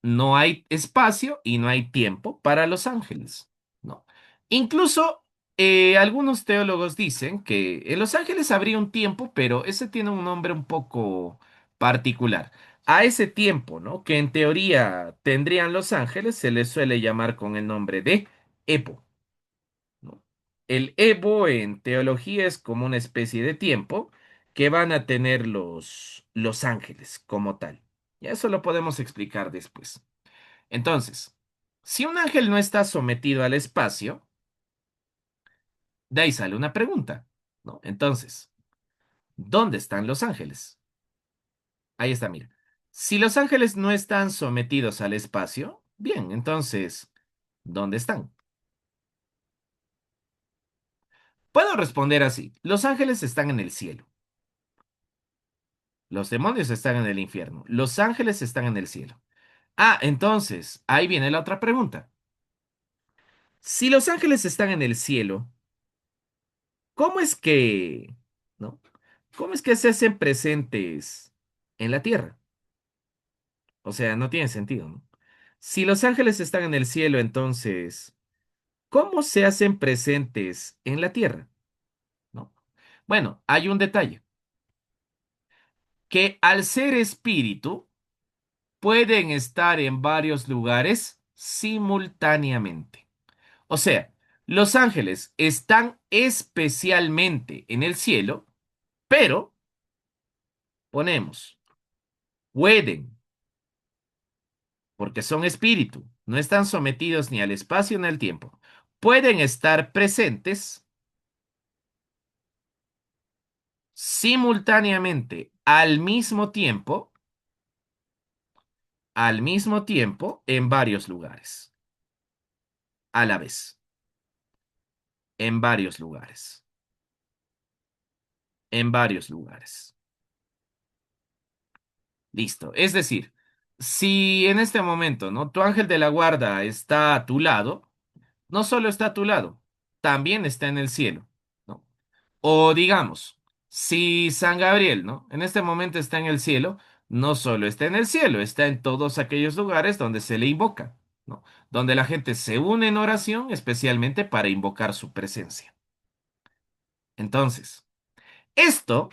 [SPEAKER 1] no hay espacio y no hay tiempo para los ángeles, ¿no? Incluso algunos teólogos dicen que en los ángeles habría un tiempo, pero ese tiene un nombre un poco particular. A ese tiempo, ¿no? Que en teoría tendrían los ángeles, se les suele llamar con el nombre de epo, ¿no? El epo en teología es como una especie de tiempo que van a tener los ángeles como tal. Y eso lo podemos explicar después. Entonces, si un ángel no está sometido al espacio, de ahí sale una pregunta, ¿no? Entonces, ¿dónde están los ángeles? Ahí está, mira. Si los ángeles no están sometidos al espacio, bien, entonces, ¿dónde están? Puedo responder así. Los ángeles están en el cielo. Los demonios están en el infierno. Los ángeles están en el cielo. Ah, entonces, ahí viene la otra pregunta. Si los ángeles están en el cielo, ¿cómo es que, ¿no? ¿Cómo es que se hacen presentes en la tierra? O sea, no tiene sentido, ¿no? Si los ángeles están en el cielo, entonces, ¿cómo se hacen presentes en la tierra? ¿No? Bueno, hay un detalle, que al ser espíritu, pueden estar en varios lugares simultáneamente. O sea, los ángeles están especialmente en el cielo, pero ponemos, pueden, porque son espíritu, no están sometidos ni al espacio ni al tiempo, pueden estar presentes simultáneamente al mismo tiempo en varios lugares, a la vez, en varios lugares, en varios lugares. Listo. Es decir, si en este momento, ¿no? Tu ángel de la guarda está a tu lado, no solo está a tu lado, también está en el cielo, ¿no? O digamos, si San Gabriel, ¿no? En este momento está en el cielo, no solo está en el cielo, está en todos aquellos lugares donde se le invoca, ¿no? Donde la gente se une en oración especialmente para invocar su presencia. Entonces, esto,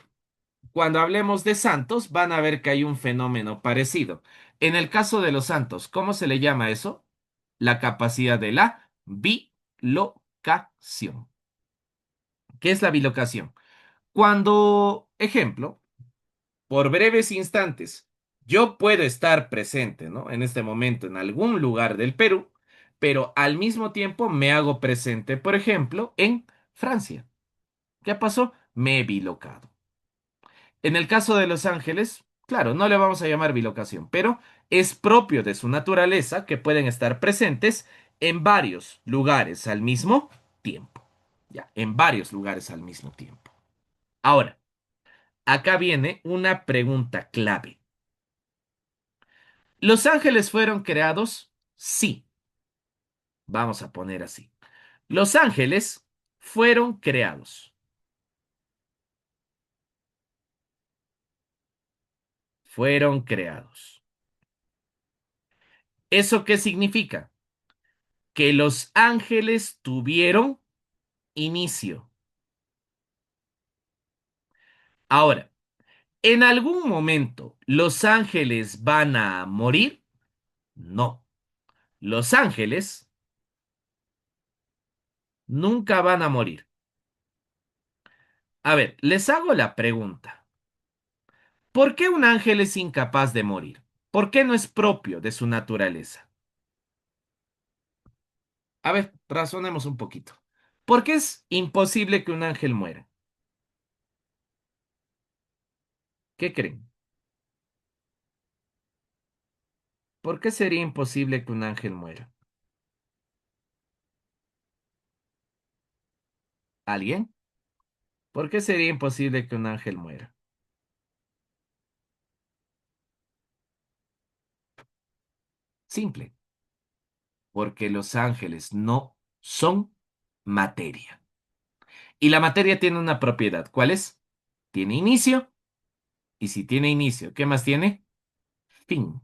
[SPEAKER 1] cuando hablemos de santos, van a ver que hay un fenómeno parecido. En el caso de los santos, ¿cómo se le llama eso? La capacidad de la bilocación. ¿Qué es la bilocación? Cuando, ejemplo, por breves instantes, yo puedo estar presente, ¿no? En este momento en algún lugar del Perú, pero al mismo tiempo me hago presente, por ejemplo, en Francia. ¿Qué pasó? Me he bilocado. En el caso de los ángeles, claro, no le vamos a llamar bilocación, pero es propio de su naturaleza que pueden estar presentes en varios lugares al mismo tiempo. Ya, en varios lugares al mismo tiempo. Ahora, acá viene una pregunta clave. ¿Los ángeles fueron creados? Sí, vamos a poner así. Los ángeles fueron creados. Fueron creados. ¿Eso qué significa? Que los ángeles tuvieron inicio. Ahora, ¿en algún momento los ángeles van a morir? No. Los ángeles nunca van a morir. A ver, les hago la pregunta. ¿Por qué un ángel es incapaz de morir? ¿Por qué no es propio de su naturaleza? A ver, razonemos un poquito. ¿Por qué es imposible que un ángel muera? ¿Qué creen? ¿Por qué sería imposible que un ángel muera? ¿Alguien? ¿Por qué sería imposible que un ángel muera? Simple, porque los ángeles no son materia. Y la materia tiene una propiedad. ¿Cuál es? Tiene inicio. Y si tiene inicio, ¿qué más tiene? Fin.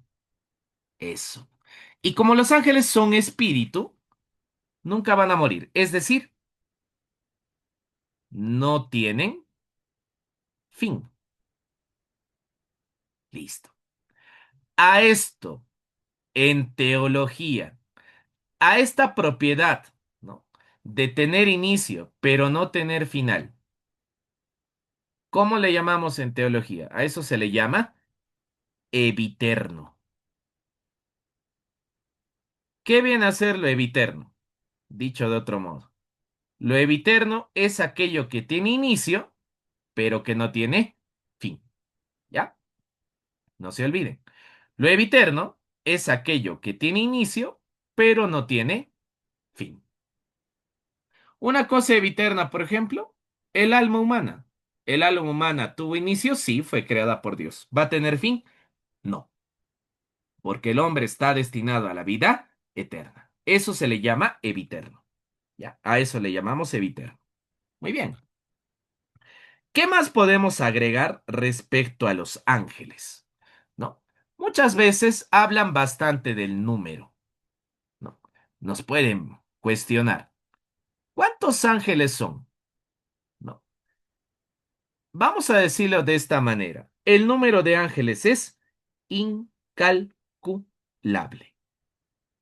[SPEAKER 1] Eso. Y como los ángeles son espíritu, nunca van a morir. Es decir, no tienen fin. Listo. A esto, en teología, a esta propiedad, ¿no? De tener inicio, pero no tener final. ¿Cómo le llamamos en teología? A eso se le llama eviterno. ¿Qué viene a ser lo eviterno? Dicho de otro modo, lo eviterno es aquello que tiene inicio, pero que no tiene fin. ¿Ya? No se olviden. Lo eviterno es aquello que tiene inicio, pero no tiene fin. Una cosa eviterna, por ejemplo, el alma humana. ¿El alma humana tuvo inicio? Sí, fue creada por Dios. ¿Va a tener fin? No, porque el hombre está destinado a la vida eterna. Eso se le llama eviterno. ¿Ya? A eso le llamamos eviterno. Muy bien. ¿Qué más podemos agregar respecto a los ángeles? ¿No? Muchas veces hablan bastante del número. ¿No? Nos pueden cuestionar. ¿Cuántos ángeles son? ¿No? Vamos a decirlo de esta manera. El número de ángeles es incalculable.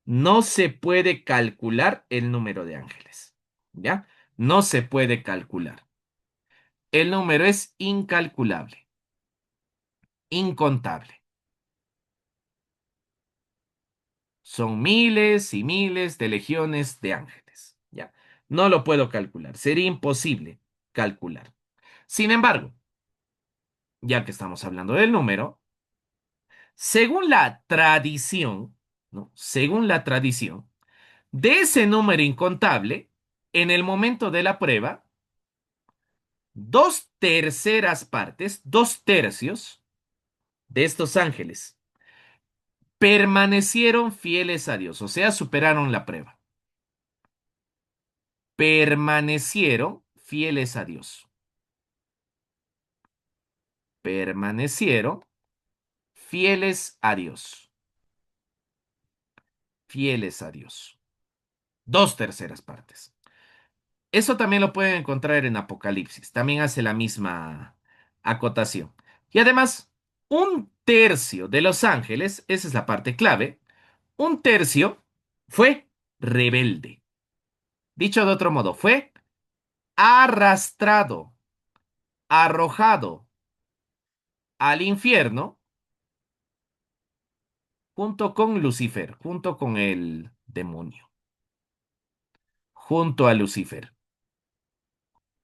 [SPEAKER 1] No se puede calcular el número de ángeles. ¿Ya? No se puede calcular. El número es incalculable, incontable. Son miles y miles de legiones de ángeles. ¿Ya? No lo puedo calcular. Sería imposible calcular. Sin embargo, ya que estamos hablando del número, según la tradición, ¿no? Según la tradición, de ese número incontable, en el momento de la prueba, dos terceras partes, dos tercios de estos ángeles permanecieron fieles a Dios, o sea, superaron la prueba. Permanecieron fieles a Dios. Permanecieron fieles a Dios. Fieles a Dios. Dos terceras partes. Eso también lo pueden encontrar en Apocalipsis. También hace la misma acotación. Y además, un tercio de los ángeles, esa es la parte clave, un tercio fue rebelde. Dicho de otro modo, fue arrastrado, arrojado al infierno junto con Lucifer, junto con el demonio, junto a Lucifer.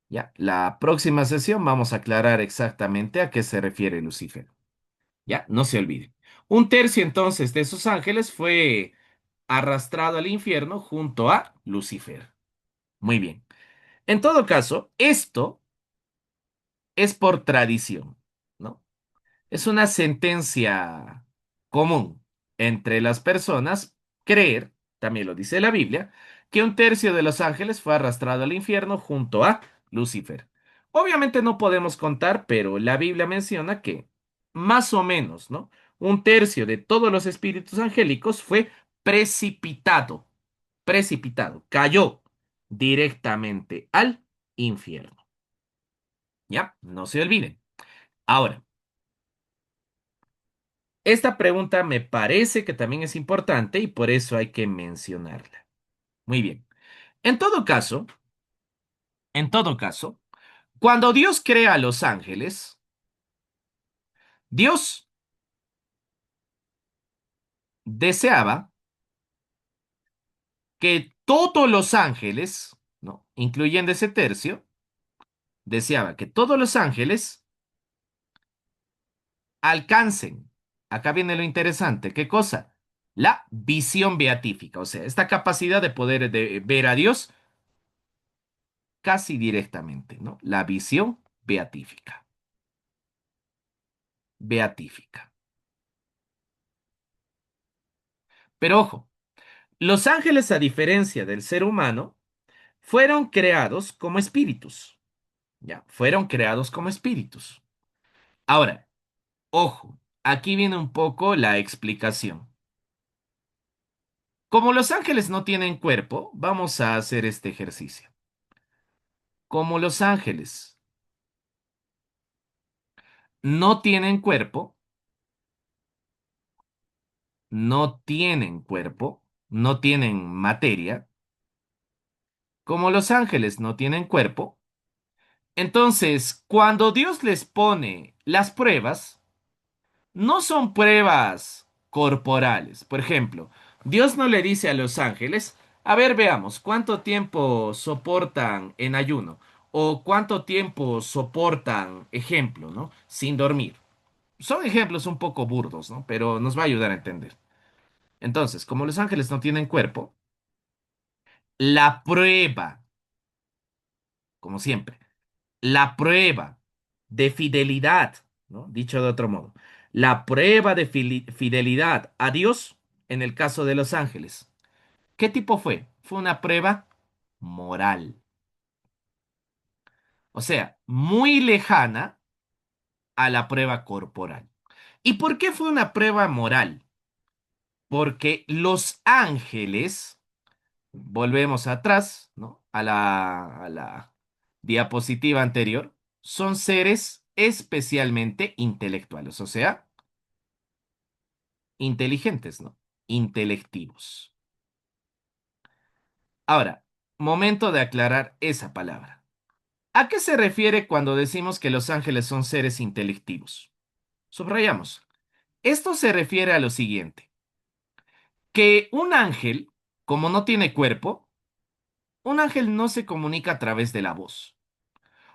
[SPEAKER 1] Ya, la próxima sesión vamos a aclarar exactamente a qué se refiere Lucifer. Ya, no se olvide. Un tercio entonces de esos ángeles fue arrastrado al infierno junto a Lucifer. Muy bien. En todo caso, esto es por tradición, ¿no? Es una sentencia común entre las personas creer, también lo dice la Biblia, que un tercio de los ángeles fue arrastrado al infierno junto a Lucifer. Obviamente no podemos contar, pero la Biblia menciona que más o menos, ¿no? Un tercio de todos los espíritus angélicos fue precipitado, precipitado, cayó directamente al infierno. ¿Ya? No se olviden. Ahora, esta pregunta me parece que también es importante y por eso hay que mencionarla. Muy bien. En todo caso, en todo caso, cuando Dios crea a los ángeles, Dios deseaba que todos los ángeles, ¿no? Incluyendo ese tercio, deseaba que todos los ángeles alcancen. Acá viene lo interesante. ¿Qué cosa? La visión beatífica, o sea, esta capacidad de poder ver a Dios casi directamente, ¿no? La visión beatífica. Beatífica. Pero ojo, los ángeles, a diferencia del ser humano, fueron creados como espíritus. Ya, fueron creados como espíritus. Ahora, ojo, aquí viene un poco la explicación. Como los ángeles no tienen cuerpo, vamos a hacer este ejercicio. Como los ángeles no tienen cuerpo, no tienen cuerpo, no tienen materia, como los ángeles no tienen cuerpo, Entonces, cuando Dios les pone las pruebas, no son pruebas corporales. Por ejemplo, Dios no le dice a los ángeles, a ver, veamos, ¿cuánto tiempo soportan en ayuno? O cuánto tiempo soportan, ejemplo, ¿no? Sin dormir. Son ejemplos un poco burdos, ¿no? Pero nos va a ayudar a entender. Entonces, como los ángeles no tienen cuerpo, la prueba, como siempre, la prueba de fidelidad, ¿no? Dicho de otro modo, la prueba de fidelidad a Dios en el caso de los ángeles. ¿Qué tipo fue? Fue una prueba moral. O sea, muy lejana a la prueba corporal. ¿Y por qué fue una prueba moral? Porque los ángeles, volvemos atrás, ¿no? A la diapositiva anterior, son seres especialmente intelectuales, o sea, inteligentes, ¿no? Intelectivos. Ahora, momento de aclarar esa palabra. ¿A qué se refiere cuando decimos que los ángeles son seres intelectivos? Subrayamos. Esto se refiere a lo siguiente, que un ángel, como no tiene cuerpo, un ángel no se comunica a través de la voz.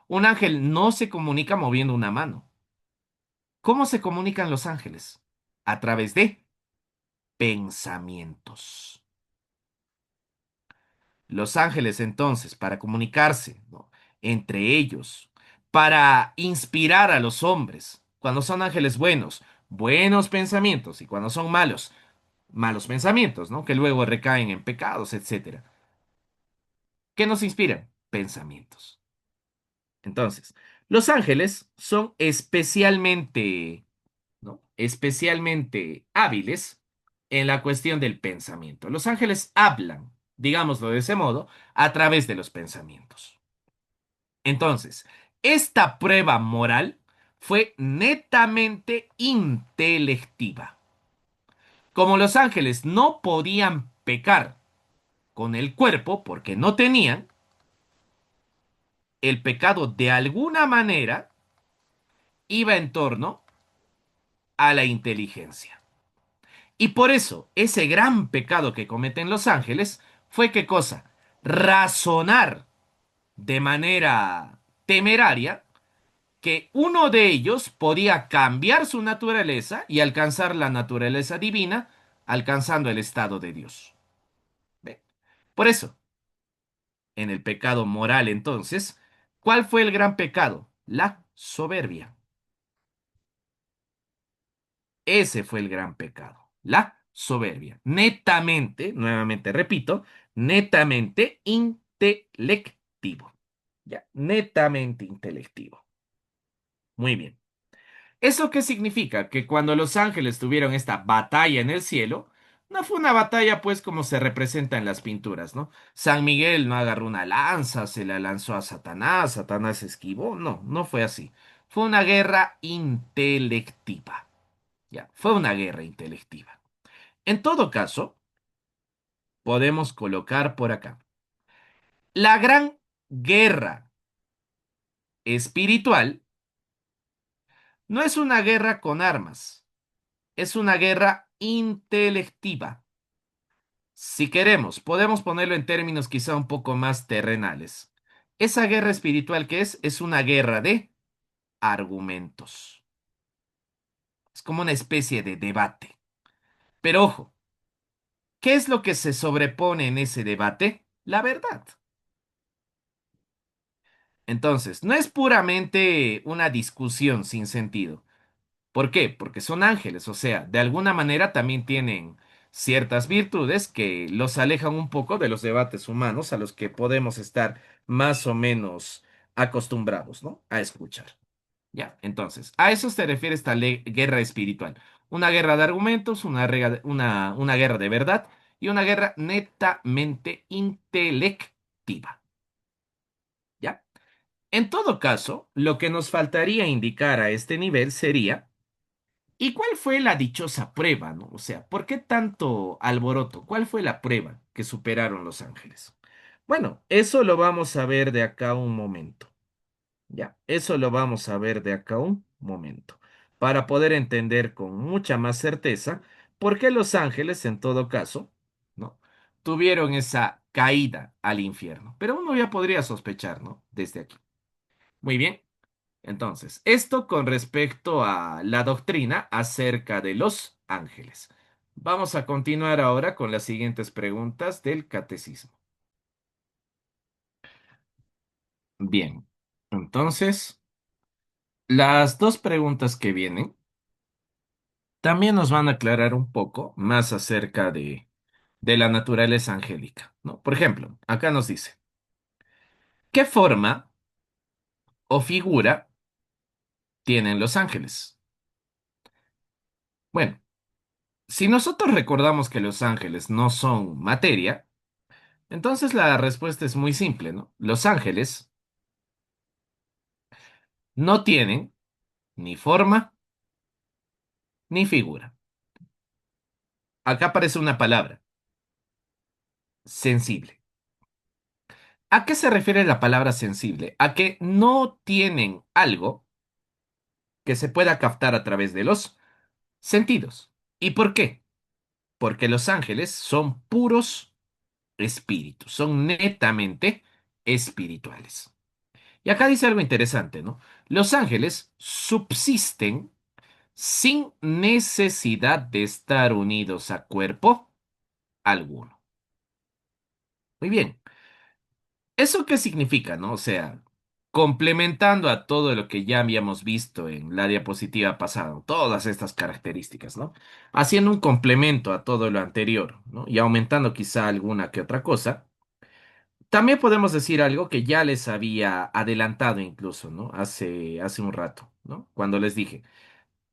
[SPEAKER 1] Un ángel no se comunica moviendo una mano. ¿Cómo se comunican los ángeles? A través de pensamientos. Los ángeles entonces, para comunicarse, ¿no? Entre ellos, para inspirar a los hombres, cuando son ángeles buenos, buenos pensamientos, y cuando son malos, malos pensamientos, ¿no? Que luego recaen en pecados, etcétera. ¿Qué nos inspiran? Pensamientos. Entonces, los ángeles son especialmente, ¿no? Especialmente hábiles en la cuestión del pensamiento. Los ángeles hablan, digámoslo de ese modo, a través de los pensamientos. Entonces, esta prueba moral fue netamente intelectiva. Como los ángeles no podían pecar con el cuerpo porque no tenían, el pecado de alguna manera iba en torno a la inteligencia. Y por eso, ese gran pecado que cometen los ángeles fue qué cosa? Razonar de manera temeraria que uno de ellos podía cambiar su naturaleza y alcanzar la naturaleza divina, alcanzando el estado de Dios. ¿Ve? Por eso, en el pecado moral entonces, ¿cuál fue el gran pecado? La soberbia. Ese fue el gran pecado, la soberbia. Netamente, nuevamente repito, netamente intelectivo. Ya, netamente intelectivo. Muy bien. ¿Eso qué significa? Que cuando los ángeles tuvieron esta batalla en el cielo, no fue una batalla pues como se representa en las pinturas, ¿no? San Miguel no agarró una lanza, se la lanzó a Satanás, Satanás esquivó, no, no fue así. Fue una guerra intelectiva. Ya, fue una guerra intelectiva. En todo caso, podemos colocar por acá. La gran guerra espiritual no es una guerra con armas, es una guerra intelectiva. Si queremos, podemos ponerlo en términos quizá un poco más terrenales. Esa guerra espiritual que es una guerra de argumentos. Es como una especie de debate. Pero ojo, ¿qué es lo que se sobrepone en ese debate? La verdad. Entonces, no es puramente una discusión sin sentido. ¿Por qué? Porque son ángeles, o sea, de alguna manera también tienen ciertas virtudes que los alejan un poco de los debates humanos a los que podemos estar más o menos acostumbrados, ¿no? A escuchar. Ya, entonces, a eso se refiere esta guerra espiritual. Una guerra de argumentos, una guerra de verdad y una guerra netamente intelectiva. ¿Ya? En todo caso, lo que nos faltaría indicar a este nivel sería, ¿y cuál fue la dichosa prueba, no? O sea, ¿por qué tanto alboroto? ¿Cuál fue la prueba que superaron los ángeles? Bueno, eso lo vamos a ver de acá un momento. Ya, eso lo vamos a ver de acá a un momento, para poder entender con mucha más certeza por qué los ángeles, en todo caso, ¿no? Tuvieron esa caída al infierno. Pero uno ya podría sospechar, ¿no? Desde aquí. Muy bien. Entonces, esto con respecto a la doctrina acerca de los ángeles. Vamos a continuar ahora con las siguientes preguntas del catecismo. Bien, entonces, las dos preguntas que vienen también nos van a aclarar un poco más acerca de la naturaleza angélica, ¿no? Por ejemplo, acá nos dice, ¿qué forma o figura tienen los ángeles? Bueno, si nosotros recordamos que los ángeles no son materia, entonces la respuesta es muy simple, ¿no? Los ángeles no tienen ni forma ni figura. Acá aparece una palabra, sensible. ¿A qué se refiere la palabra sensible? A que no tienen algo que se pueda captar a través de los sentidos. ¿Y por qué? Porque los ángeles son puros espíritus, son netamente espirituales. Y acá dice algo interesante, ¿no? Los ángeles subsisten sin necesidad de estar unidos a cuerpo alguno. Muy bien. ¿Eso qué significa, no? O sea, complementando a todo lo que ya habíamos visto en la diapositiva pasada, todas estas características, ¿no? Haciendo un complemento a todo lo anterior, ¿no? Y aumentando quizá alguna que otra cosa, también podemos decir algo que ya les había adelantado incluso, ¿no? Hace un rato, ¿no? Cuando les dije.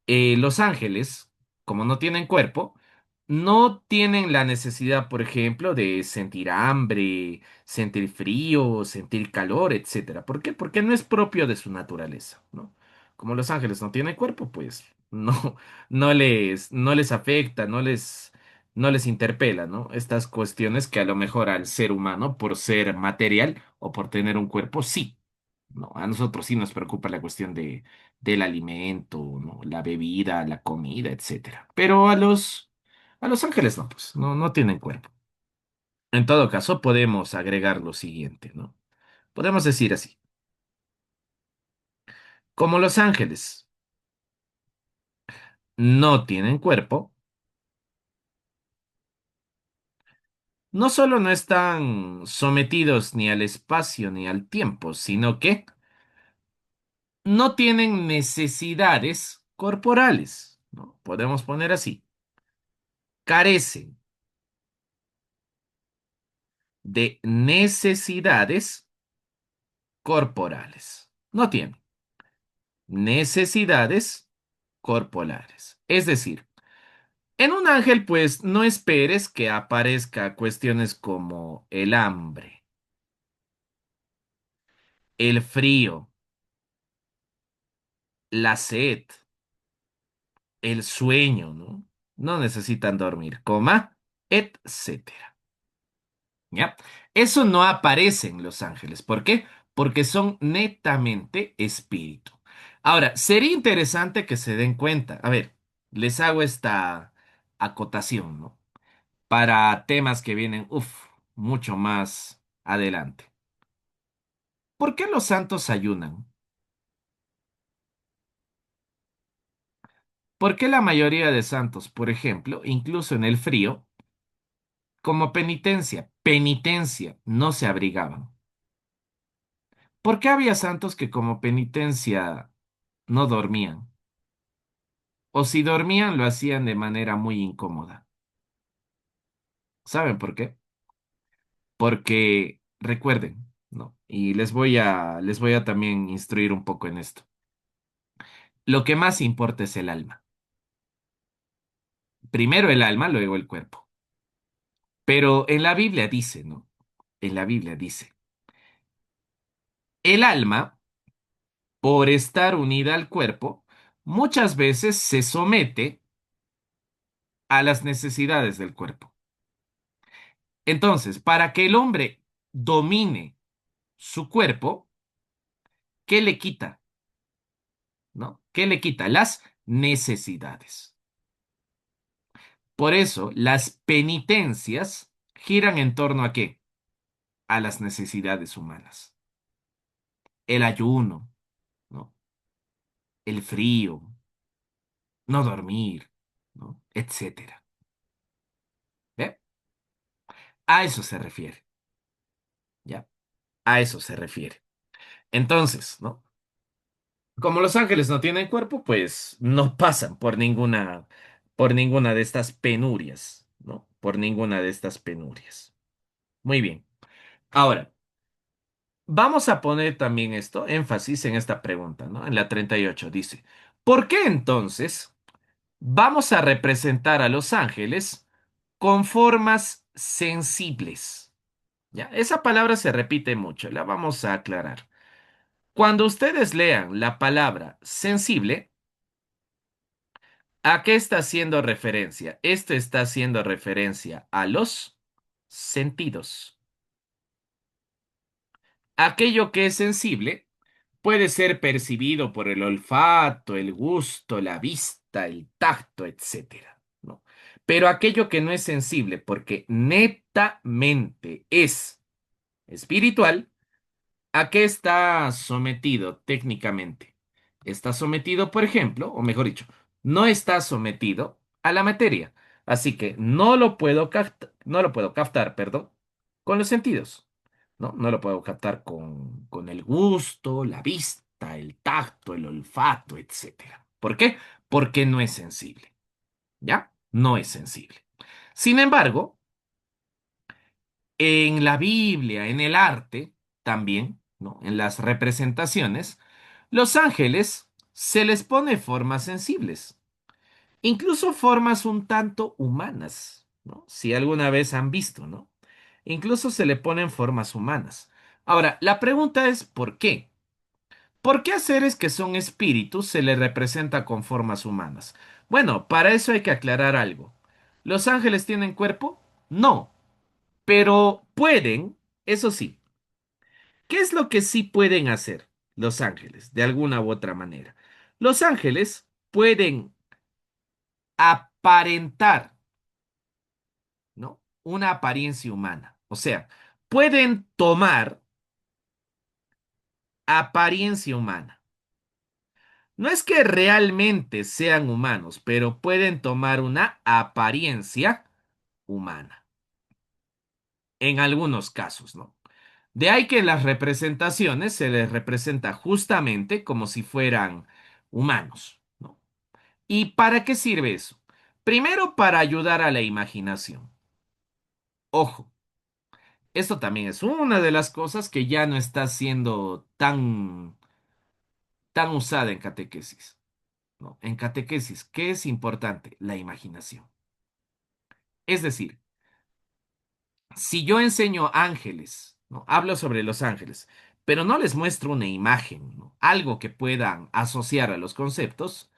[SPEAKER 1] Los ángeles, como no tienen cuerpo, no tienen la necesidad, por ejemplo, de sentir hambre, sentir frío, sentir calor, etcétera. ¿Por qué? Porque no es propio de su naturaleza, ¿no? Como los ángeles no tienen cuerpo, pues no, no les afecta, no les interpela, ¿no? Estas cuestiones que a lo mejor al ser humano, por ser material o por tener un cuerpo, sí. No, a nosotros sí nos preocupa la cuestión del alimento, ¿no? La bebida, la comida, etcétera. Pero a los ángeles no, pues, no tienen cuerpo. En todo caso, podemos agregar lo siguiente, ¿no? Podemos decir así, como los ángeles no tienen cuerpo, no solo no están sometidos ni al espacio ni al tiempo, sino que no tienen necesidades corporales, ¿no? Podemos poner así, carecen de necesidades corporales. No tiene necesidades corporales. Es decir, en un ángel, pues no esperes que aparezca cuestiones como el hambre, el frío, la sed, el sueño, ¿no? No necesitan dormir, coma, etcétera. ¿Ya? Eso no aparece en los ángeles. ¿Por qué? Porque son netamente espíritu. Ahora, sería interesante que se den cuenta. A ver, les hago esta acotación, ¿no? Para temas que vienen, mucho más adelante. ¿Por qué los santos ayunan? ¿Por qué la mayoría de santos, por ejemplo, incluso en el frío, como penitencia, no se abrigaban? ¿Por qué había santos que como penitencia no dormían? O si dormían, lo hacían de manera muy incómoda. ¿Saben por qué? Porque recuerden, ¿no? Y les voy a también instruir un poco en esto. Lo que más importa es el alma. Primero el alma, luego el cuerpo. Pero en la Biblia dice, ¿no? En la Biblia dice, el alma, por estar unida al cuerpo, muchas veces se somete a las necesidades del cuerpo. Entonces, para que el hombre domine su cuerpo, ¿Qué le quita? ¿No? ¿Qué le quita? Las necesidades. Por eso, las penitencias giran en torno a qué? A las necesidades humanas. El ayuno, ¿no? El frío, no dormir, ¿no? Etcétera. ¿Ve? A eso se refiere, ¿ya? A eso se refiere. Entonces, ¿no? Como los ángeles no tienen cuerpo, pues no pasan por ninguna de estas penurias, ¿no? Por ninguna de estas penurias. Muy bien. Ahora, vamos a poner también esto, énfasis en esta pregunta, ¿no? En la 38 dice, ¿por qué entonces vamos a representar a los ángeles con formas sensibles? ¿Ya? Esa palabra se repite mucho, la vamos a aclarar. Cuando ustedes lean la palabra sensible, ¿a qué está haciendo referencia? Esto está haciendo referencia a los sentidos. Aquello que es sensible puede ser percibido por el olfato, el gusto, la vista, el tacto, etcétera, ¿no? Pero aquello que no es sensible, porque netamente es espiritual, ¿a qué está sometido técnicamente? Está sometido, por ejemplo, o mejor dicho, no está sometido a la materia. Así que no lo puedo captar, perdón, con los sentidos. ¿No? No lo puedo captar con el gusto, la vista, el tacto, el olfato, etcétera. ¿Por qué? Porque no es sensible. ¿Ya? No es sensible. Sin embargo, en la Biblia, en el arte, también, ¿no? En las representaciones, los ángeles se les pone formas sensibles, incluso formas un tanto humanas, ¿no? Si alguna vez han visto, ¿no? Incluso se le ponen formas humanas. Ahora, la pregunta es ¿por qué? ¿Por qué a seres que son espíritus se les representa con formas humanas? Bueno, para eso hay que aclarar algo. ¿Los ángeles tienen cuerpo? No, pero pueden, eso sí. ¿Qué es lo que sí pueden hacer los ángeles, de alguna u otra manera? Los ángeles pueden aparentar, ¿no? Una apariencia humana. O sea, pueden tomar apariencia humana. No es que realmente sean humanos, pero pueden tomar una apariencia humana. En algunos casos, ¿no? De ahí que en las representaciones se les representa justamente como si fueran humanos, ¿no? ¿Y para qué sirve eso? Primero, para ayudar a la imaginación. Ojo, esto también es una de las cosas que ya no está siendo tan usada en catequesis, ¿no? En catequesis, ¿qué es importante? La imaginación. Es decir, si yo enseño ángeles, ¿no? Hablo sobre los ángeles, pero no les muestro una imagen, ¿no? Algo que puedan asociar a los conceptos,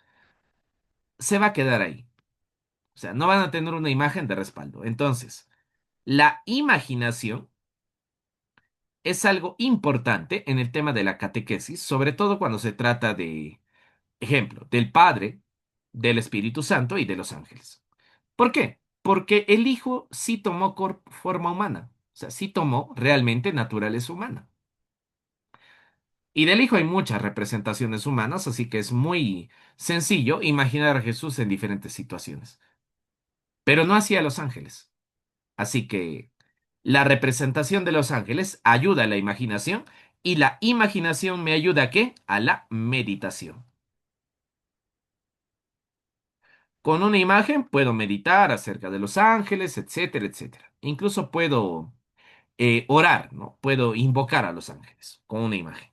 [SPEAKER 1] se va a quedar ahí. O sea, no van a tener una imagen de respaldo. Entonces, la imaginación es algo importante en el tema de la catequesis, sobre todo cuando se trata de, ejemplo, del Padre, del Espíritu Santo y de los ángeles. ¿Por qué? Porque el Hijo sí tomó forma humana, o sea, sí tomó realmente naturaleza humana. Y del Hijo hay muchas representaciones humanas, así que es muy sencillo imaginar a Jesús en diferentes situaciones, pero no así a los ángeles. Así que la representación de los ángeles ayuda a la imaginación y la imaginación me ayuda ¿a qué? A la meditación. Con una imagen puedo meditar acerca de los ángeles, etcétera, etcétera. Incluso puedo orar, ¿no? Puedo invocar a los ángeles con una imagen.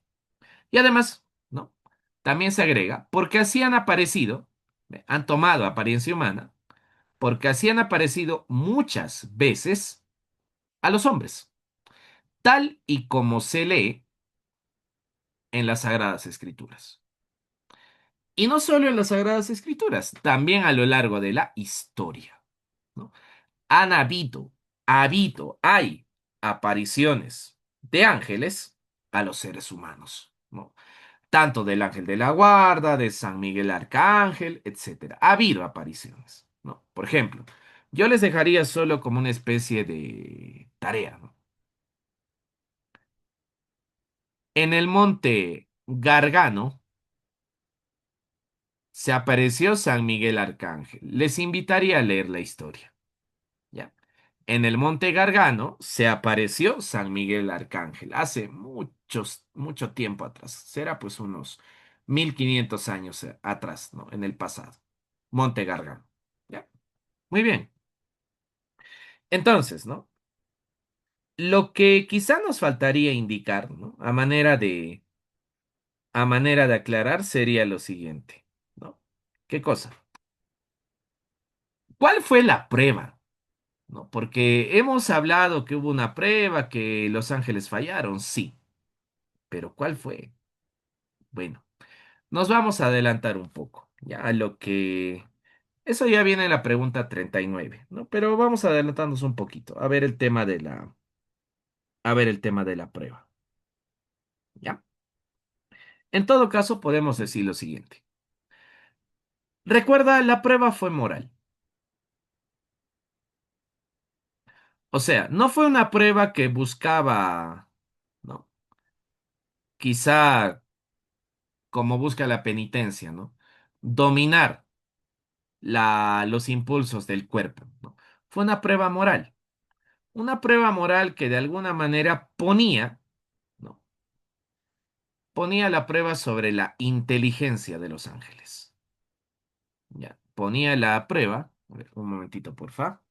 [SPEAKER 1] Y además, ¿no? También se agrega, porque así han aparecido, han tomado apariencia humana, porque así han aparecido muchas veces a los hombres, tal y como se lee en las Sagradas Escrituras. Y no solo en las Sagradas Escrituras, también a lo largo de la historia, ¿no? Han hay apariciones de ángeles a los seres humanos, ¿no? tanto del ángel de la guarda, de San Miguel Arcángel, etcétera. Ha habido apariciones, ¿no? Por ejemplo, yo les dejaría solo como una especie de tarea, ¿no? En el monte Gargano se apareció San Miguel Arcángel. Les invitaría a leer la historia, ¿ya? En el monte Gargano se apareció San Miguel Arcángel hace mucho tiempo atrás. Será pues unos 1500 años atrás, ¿no? En el pasado. Monte Gargano. ¿Ya? Muy bien. Entonces, ¿no? Lo que quizá nos faltaría indicar, ¿no? A manera de aclarar sería lo siguiente, ¿no? ¿Qué cosa? ¿Cuál fue la prueba? ¿No? Porque hemos hablado que hubo una prueba, que los ángeles fallaron, sí, pero ¿cuál fue? Bueno, nos vamos a adelantar un poco, ya a lo que... Eso ya viene en la pregunta 39, ¿no? Pero vamos adelantándonos un poquito, a ver el tema de la prueba, ¿ya? En todo caso, podemos decir lo siguiente. Recuerda, la prueba fue moral. O sea, no fue una prueba que buscaba, ¿no? Quizá como busca la penitencia, ¿no? Dominar los impulsos del cuerpo, ¿no? Fue una prueba moral. Una prueba moral que de alguna manera ponía, ¿no? Ponía la prueba sobre la inteligencia de los ángeles. Ya, ponía la prueba, a ver, un momentito, porfa,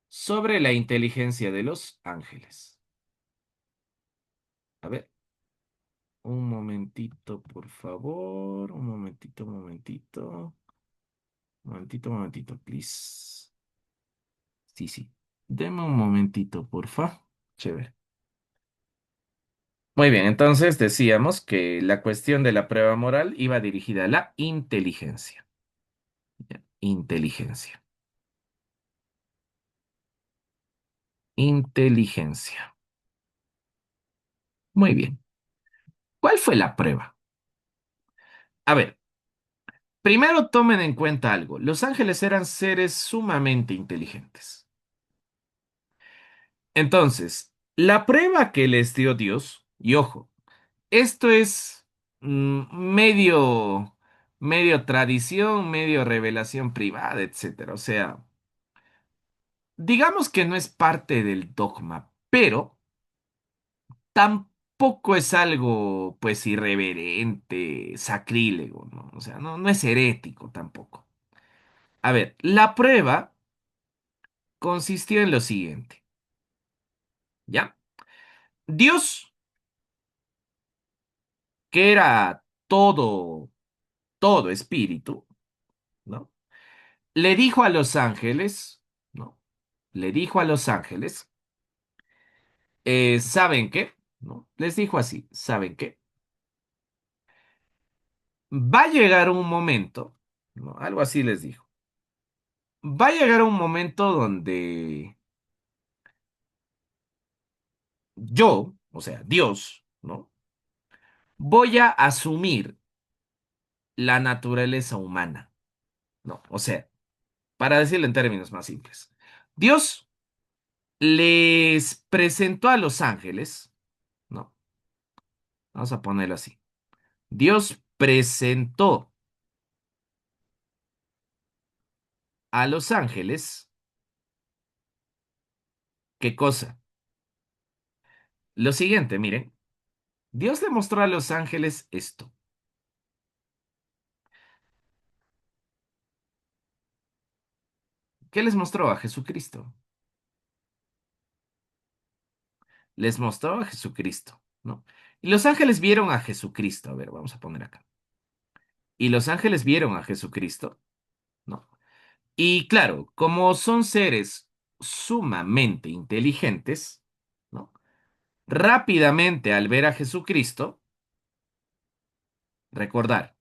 [SPEAKER 1] sobre la inteligencia de los ángeles. A ver, un momentito, por favor, un momentito, un momentito, un momentito, un momentito, please. Sí, sí. Deme un momentito, porfa. Chévere. Muy bien, entonces decíamos que la cuestión de la prueba moral iba dirigida a la inteligencia. Ya, inteligencia. Inteligencia. Muy bien. ¿Cuál fue la prueba? A ver, primero tomen en cuenta algo. Los ángeles eran seres sumamente inteligentes. Entonces, la prueba que les dio Dios, y ojo, esto es medio tradición, medio revelación privada, etcétera. O sea, digamos que no es parte del dogma, pero tampoco es algo, pues, irreverente, sacrílego, ¿no? O sea, no es herético tampoco. A ver, la prueba consistió en lo siguiente, ¿ya? Dios, que era todo espíritu, ¿no? Le dijo a los ángeles, ¿no? Le dijo a los ángeles, ¿saben qué? ¿No? Les dijo así, ¿saben qué? Va a llegar un momento, ¿no? Algo así les dijo. Va a llegar un momento donde yo, o sea, Dios, ¿no? Voy a asumir la naturaleza humana, ¿no? O sea, para decirlo en términos más simples, Dios les presentó a los ángeles, ¿no? Vamos a ponerlo así. Dios presentó a los ángeles, ¿qué cosa? Lo siguiente, miren, Dios le mostró a los ángeles esto. ¿Qué les mostró? A Jesucristo. Les mostró a Jesucristo, ¿no? Y los ángeles vieron a Jesucristo. A ver, vamos a poner acá. Y los ángeles vieron a Jesucristo, ¿no? Y claro, como son seres sumamente inteligentes, ¿no? Rápidamente al ver a Jesucristo, recordar,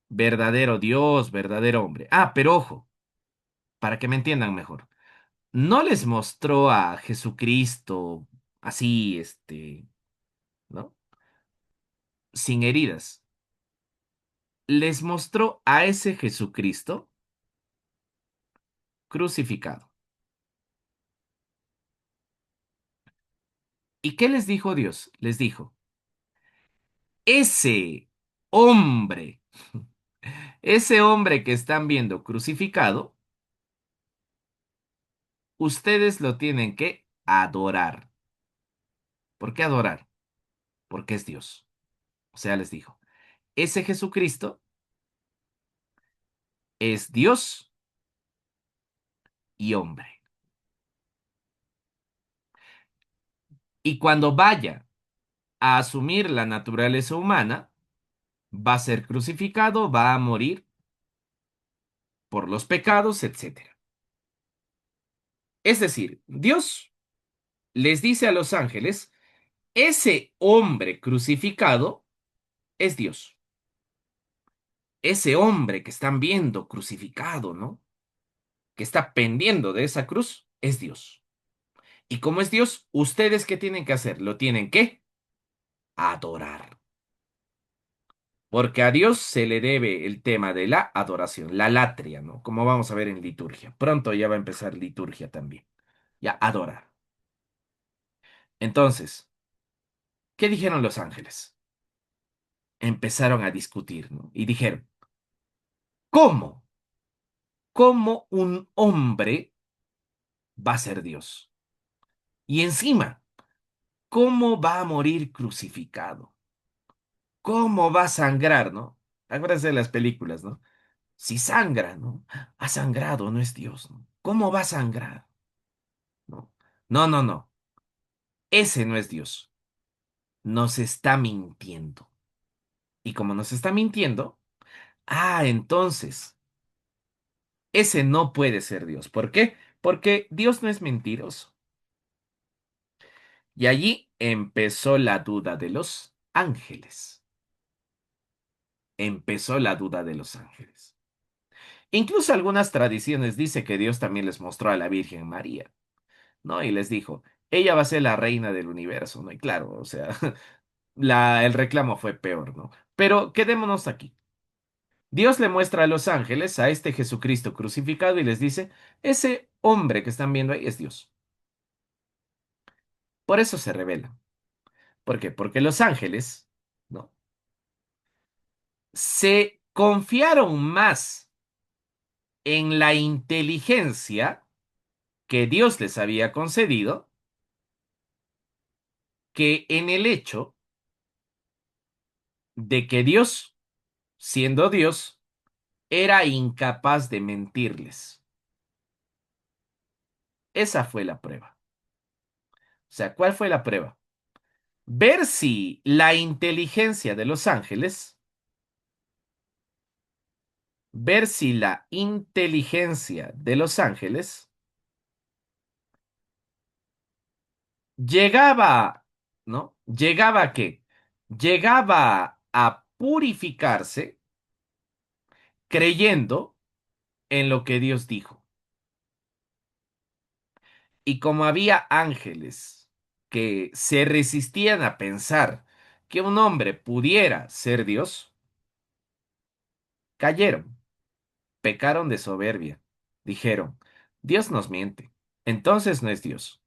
[SPEAKER 1] verdadero Dios, verdadero hombre. Ah, pero ojo, para que me entiendan mejor. No les mostró a Jesucristo así, ¿no? sin heridas, les mostró a ese Jesucristo crucificado. ¿Y qué les dijo Dios? Les dijo, ese hombre, ese hombre que están viendo crucificado, ustedes lo tienen que adorar. ¿Por qué adorar? Porque es Dios. O sea, les dijo, ese Jesucristo es Dios y hombre. Y cuando vaya a asumir la naturaleza humana, va a ser crucificado, va a morir por los pecados, etcétera. Es decir, Dios les dice a los ángeles, ese hombre crucificado es Dios. Ese hombre que están viendo crucificado, ¿no? Que está pendiendo de esa cruz, es Dios. Y como es Dios, ¿ustedes qué tienen que hacer? Lo tienen que adorar. Porque a Dios se le debe el tema de la adoración, la latria, ¿no? Como vamos a ver en liturgia. Pronto ya va a empezar liturgia también. Ya, adorar. Entonces, ¿qué dijeron los ángeles? Empezaron a discutir, ¿no? Y dijeron, ¿cómo? ¿Cómo un hombre va a ser Dios? Y encima, ¿cómo va a morir crucificado? ¿Cómo va a sangrar, no? Acuérdense de las películas, ¿no? Si sangra, ¿no? Ha sangrado, no es Dios, ¿no? ¿Cómo va a sangrar? No, no, no, no. Ese no es Dios. Nos está mintiendo. Y como nos está mintiendo, entonces, ese no puede ser Dios. ¿Por qué? Porque Dios no es mentiroso. Y allí empezó la duda de los ángeles. Empezó la duda de los ángeles. Incluso algunas tradiciones dice que Dios también les mostró a la Virgen María, ¿no? Y les dijo, ella va a ser la reina del universo, ¿no? Y claro, o sea, el reclamo fue peor, ¿no? Pero quedémonos aquí. Dios le muestra a los ángeles a este Jesucristo crucificado y les dice, ese hombre que están viendo ahí es Dios. Por eso se revela. ¿Por qué? Porque los ángeles, ¿no? Se confiaron más en la inteligencia que Dios les había concedido que en el hecho de que Dios, siendo Dios, era incapaz de mentirles. Esa fue la prueba. O sea, ¿cuál fue la prueba? Ver si la inteligencia de los ángeles, ver si la inteligencia de los ángeles llegaba, ¿no? ¿Llegaba a qué? Llegaba a purificarse creyendo en lo que Dios dijo. Y como había ángeles que se resistían a pensar que un hombre pudiera ser Dios, cayeron, pecaron de soberbia. Dijeron, Dios nos miente, entonces no es Dios.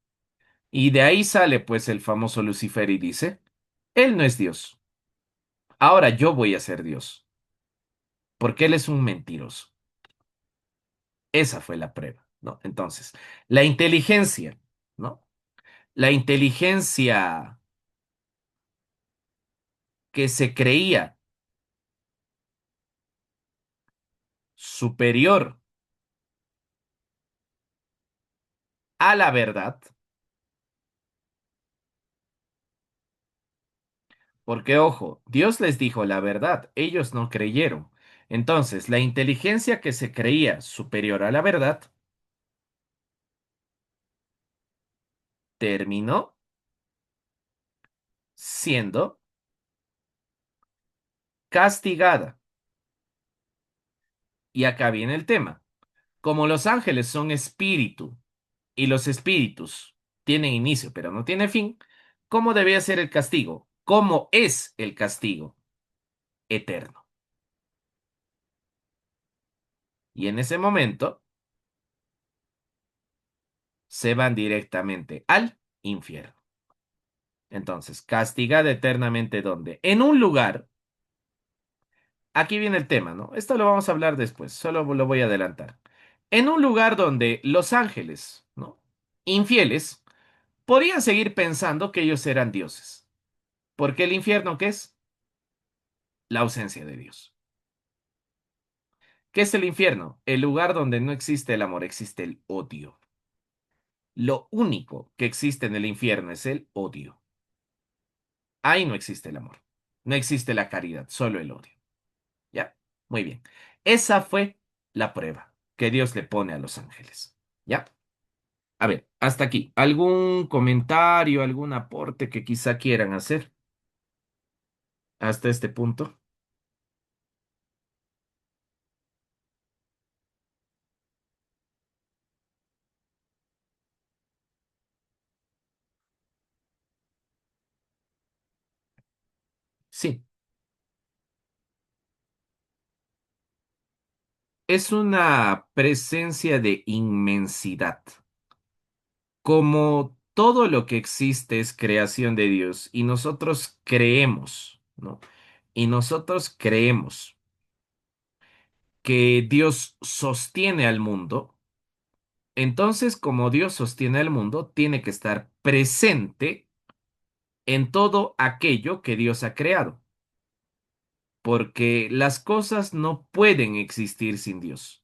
[SPEAKER 1] Y de ahí sale pues el famoso Lucifer y dice, Él no es Dios, ahora yo voy a ser Dios, porque Él es un mentiroso. Esa fue la prueba, ¿no? Entonces, la inteligencia, ¿no? La inteligencia que se creía superior a la verdad, porque ojo, Dios les dijo la verdad, ellos no creyeron. Entonces, la inteligencia que se creía superior a la verdad terminó siendo castigada. Y acá viene el tema. Como los ángeles son espíritu y los espíritus tienen inicio pero no tienen fin, ¿cómo debía ser el castigo? ¿Cómo es el castigo? eterno. Y en ese momento se van directamente al infierno. Entonces, castigada eternamente, ¿dónde? En un lugar, aquí viene el tema, ¿no? Esto lo vamos a hablar después, solo lo voy a adelantar. En un lugar donde los ángeles, ¿no? Infieles, podrían seguir pensando que ellos eran dioses. Porque el infierno, ¿qué es? La ausencia de Dios. ¿Qué es el infierno? El lugar donde no existe el amor, existe el odio. Lo único que existe en el infierno es el odio. Ahí no existe el amor. No existe la caridad, solo el odio. ¿Ya? Muy bien. Esa fue la prueba que Dios le pone a los ángeles. ¿Ya? A ver, hasta aquí. ¿Algún comentario, algún aporte que quizá quieran hacer hasta este punto? Sí. Es una presencia de inmensidad. Como todo lo que existe es creación de Dios y nosotros creemos, ¿no? Y nosotros creemos que Dios sostiene al mundo, entonces como Dios sostiene al mundo, tiene que estar presente en todo aquello que Dios ha creado, porque las cosas no pueden existir sin Dios.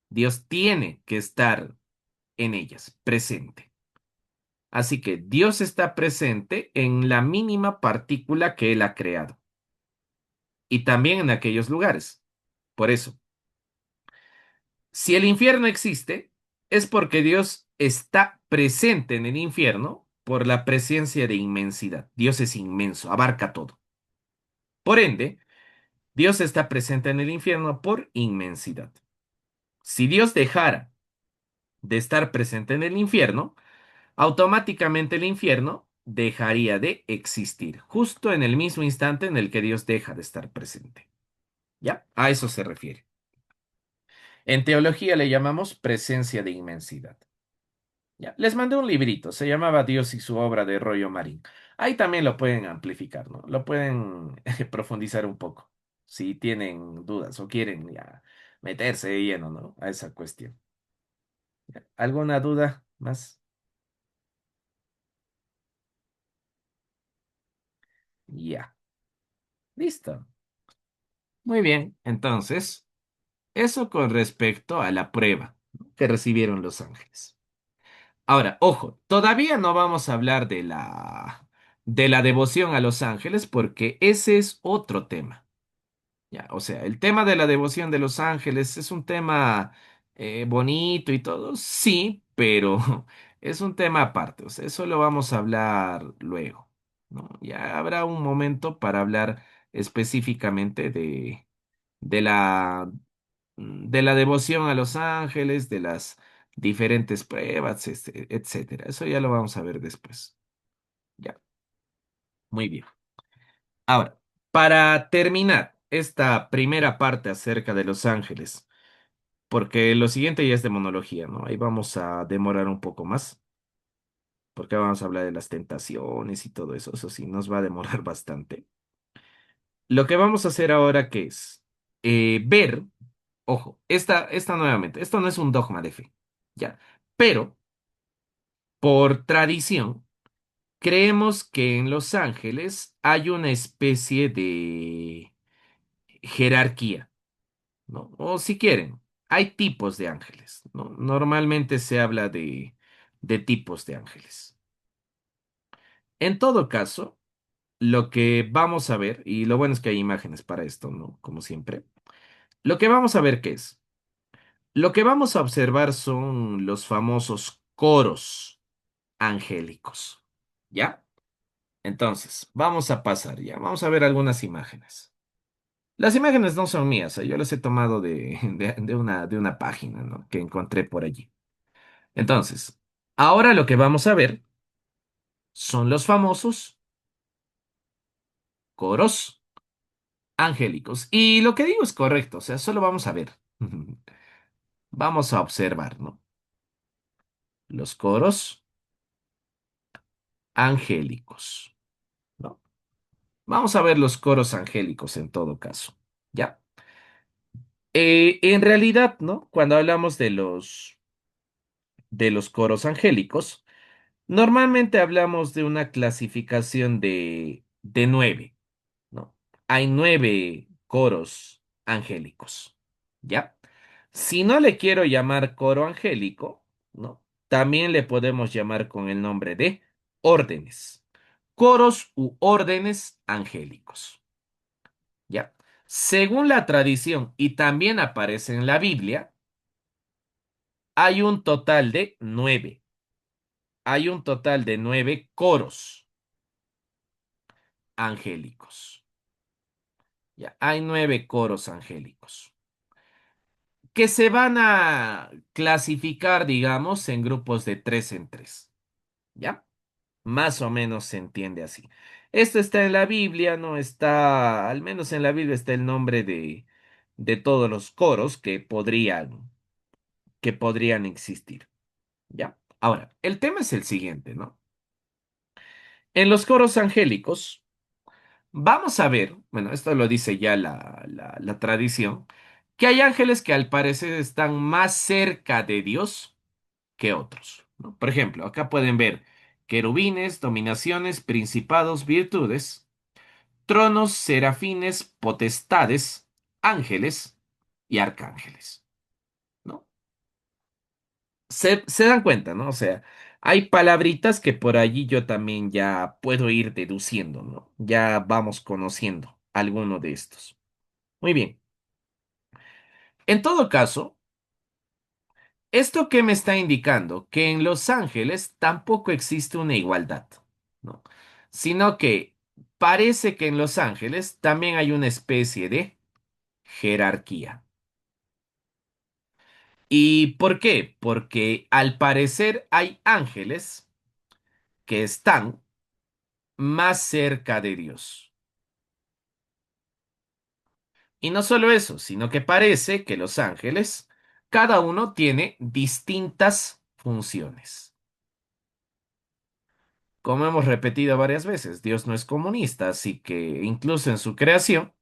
[SPEAKER 1] Dios tiene que estar en ellas, presente. Así que Dios está presente en la mínima partícula que Él ha creado y también en aquellos lugares. Por eso, si el infierno existe, es porque Dios está presente en el infierno por la presencia de inmensidad. Dios es inmenso, abarca todo. Por ende, Dios está presente en el infierno por inmensidad. Si Dios dejara de estar presente en el infierno, automáticamente el infierno dejaría de existir, justo en el mismo instante en el que Dios deja de estar presente. ¿Ya? A eso se refiere. En teología le llamamos presencia de inmensidad. ¿Ya? Les mandé un librito, se llamaba Dios y su obra de Rollo Marín. Ahí también lo pueden amplificar, ¿no? Lo pueden profundizar un poco, si tienen dudas o quieren ya meterse de lleno, ¿no? A esa cuestión. ¿Ya? ¿Alguna duda más? Ya. Listo. Muy bien. Entonces, eso con respecto a la prueba, ¿no?, que recibieron los ángeles. Ahora, ojo, todavía no vamos a hablar de la devoción a los ángeles porque ese es otro tema. Ya, o sea, el tema de la devoción de los ángeles es un tema bonito y todo, sí, pero es un tema aparte. O sea, eso lo vamos a hablar luego, ¿no? Ya habrá un momento para hablar específicamente de la, de la devoción a los ángeles, de las diferentes pruebas, etcétera. Eso ya lo vamos a ver después. Ya, muy bien. Ahora, para terminar esta primera parte acerca de los ángeles, porque lo siguiente ya es demonología, ¿no? Ahí vamos a demorar un poco más, porque vamos a hablar de las tentaciones y todo eso. Eso sí, nos va a demorar bastante. Lo que vamos a hacer ahora que es ver, ojo, esta nuevamente, esto no es un dogma de fe, ¿ya? Pero por tradición, creemos que en Los Ángeles hay una especie de jerarquía, ¿no? O si quieren, hay tipos de ángeles, ¿no? Normalmente se habla de tipos de ángeles. En todo caso, lo que vamos a ver, y lo bueno es que hay imágenes para esto, ¿no? Como siempre, lo que vamos a ver qué es. Lo que vamos a observar son los famosos coros angélicos, ¿ya? Entonces, vamos a pasar ya, vamos a ver algunas imágenes. Las imágenes no son mías, yo las he tomado de una página, ¿no?, que encontré por allí. Entonces, ahora lo que vamos a ver son los famosos coros Angélicos. Y lo que digo es correcto, o sea, solo vamos a ver. Vamos a observar, ¿no? Los coros angélicos, ¿no? Vamos a ver los coros angélicos en todo caso, ¿ya? En realidad, ¿no? Cuando hablamos de los coros angélicos, normalmente hablamos de una clasificación de nueve, ¿no? Hay nueve coros angélicos, ¿ya? Si no le quiero llamar coro angélico, ¿no? También le podemos llamar con el nombre de órdenes, coros u órdenes angélicos, ¿ya? Según la tradición y también aparece en la Biblia, hay un total de nueve. Hay un total de nueve coros angélicos. Ya, hay nueve coros angélicos que se van a clasificar, digamos, en grupos de tres en tres. ¿Ya? Más o menos se entiende así. Esto está en la Biblia, no está, al menos en la Biblia está el nombre de todos los coros que podrían existir. ¿Ya? Ahora, el tema es el siguiente, ¿no? En los coros angélicos, vamos a ver, bueno, esto lo dice ya la tradición, que hay ángeles que al parecer están más cerca de Dios que otros, ¿no? Por ejemplo, acá pueden ver querubines, dominaciones, principados, virtudes, tronos, serafines, potestades, ángeles y arcángeles, ¿no? Se dan cuenta, ¿no? O sea, hay palabritas que por allí yo también ya puedo ir deduciendo, ¿no? Ya vamos conociendo alguno de estos. Muy bien. En todo caso, ¿esto qué me está indicando? Que en Los Ángeles tampoco existe una igualdad, ¿no? Sino que parece que en Los Ángeles también hay una especie de jerarquía. ¿Y por qué? Porque al parecer hay ángeles que están más cerca de Dios. Y no solo eso, sino que parece que los ángeles, cada uno tiene distintas funciones. Como hemos repetido varias veces, Dios no es comunista, así que incluso en su creación,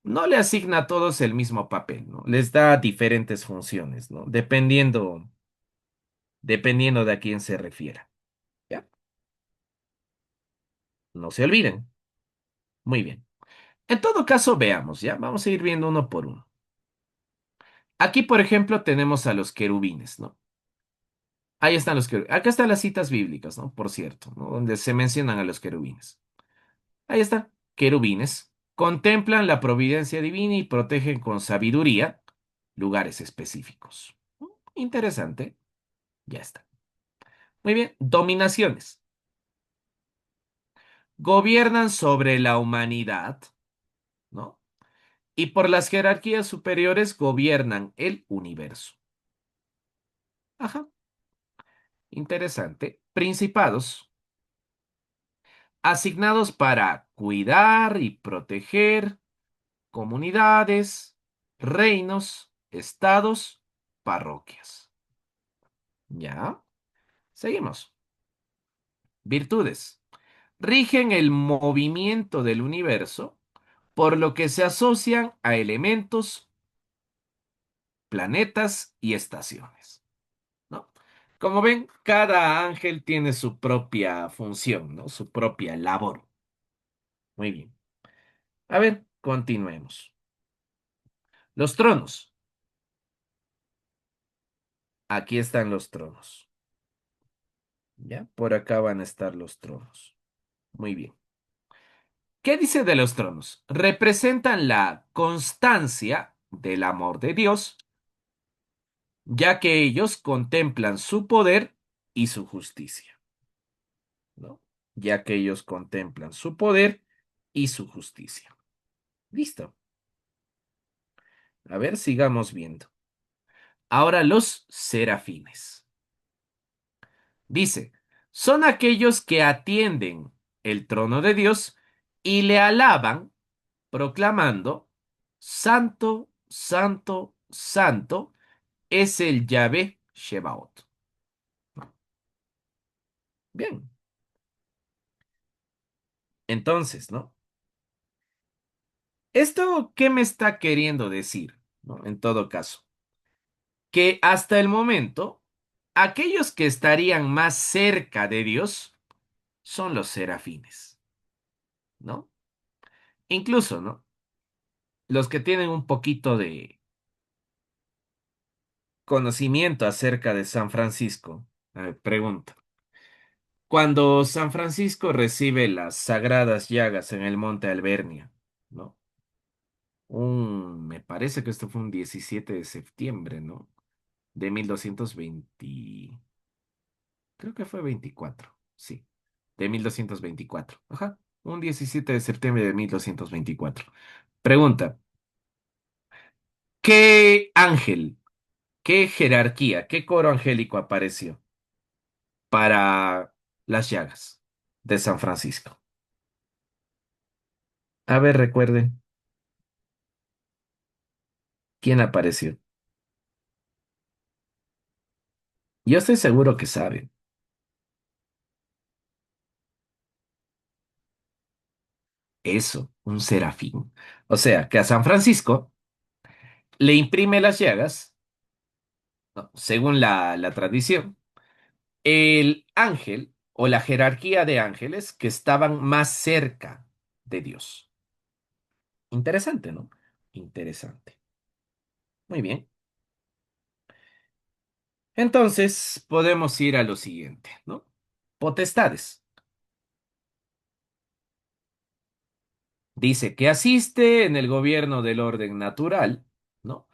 [SPEAKER 1] no le asigna a todos el mismo papel, ¿no? Les da diferentes funciones, ¿no? Dependiendo de a quién se refiera. ¿Ya? No se olviden. Muy bien. En todo caso, veamos, ¿ya? Vamos a ir viendo uno por uno. Aquí, por ejemplo, tenemos a los querubines, ¿no? Ahí están los querubines. Acá están las citas bíblicas, ¿no? Por cierto, ¿no? Donde se mencionan a los querubines. Ahí está. Querubines. Contemplan la providencia divina y protegen con sabiduría lugares específicos. Interesante. Ya está. Muy bien. Dominaciones. Gobiernan sobre la humanidad, ¿no? Y por las jerarquías superiores gobiernan el universo. Ajá. Interesante. Principados. Asignados para cuidar y proteger comunidades, reinos, estados, parroquias. ¿Ya? Seguimos. Virtudes. Rigen el movimiento del universo, por lo que se asocian a elementos, planetas y estaciones, ¿no? Como ven, cada ángel tiene su propia función, ¿no? Su propia labor. Muy bien. A ver, continuemos. Los tronos. Aquí están los tronos. ¿Ya? Por acá van a estar los tronos. Muy bien. ¿Qué dice de los tronos? Representan la constancia del amor de Dios, ya que ellos contemplan su poder y su justicia, ¿no? Ya que ellos contemplan su poder y su justicia. Listo. A ver, sigamos viendo. Ahora los serafines. Dice, son aquellos que atienden el trono de Dios y le alaban proclamando, Santo, Santo, Santo es el Yahvé Shebaot. Bien, entonces, ¿no? ¿Esto qué me está queriendo decir? ¿No? En todo caso, que hasta el momento, aquellos que estarían más cerca de Dios son los serafines, ¿no? Incluso, ¿no? Los que tienen un poquito de conocimiento acerca de San Francisco. A ver, pregunta. Cuando San Francisco recibe las sagradas llagas en el monte Albernia, ¿no? Me parece que esto fue un 17 de septiembre, ¿no? De 1220, creo que fue 24, sí, de 1224. Ajá, un 17 de septiembre de 1224. Pregunta, ¿qué ángel, qué jerarquía, qué coro angélico apareció para las llagas de San Francisco? A ver, recuerden, ¿quién apareció? Yo estoy seguro que saben. Eso, un serafín. O sea, que a San Francisco le imprime las llagas, ¿no? Según la tradición, el ángel o la jerarquía de ángeles que estaban más cerca de Dios. Interesante, ¿no? Interesante. Muy bien. Entonces, podemos ir a lo siguiente, ¿no? Potestades. Dice que asiste en el gobierno del orden natural, ¿no?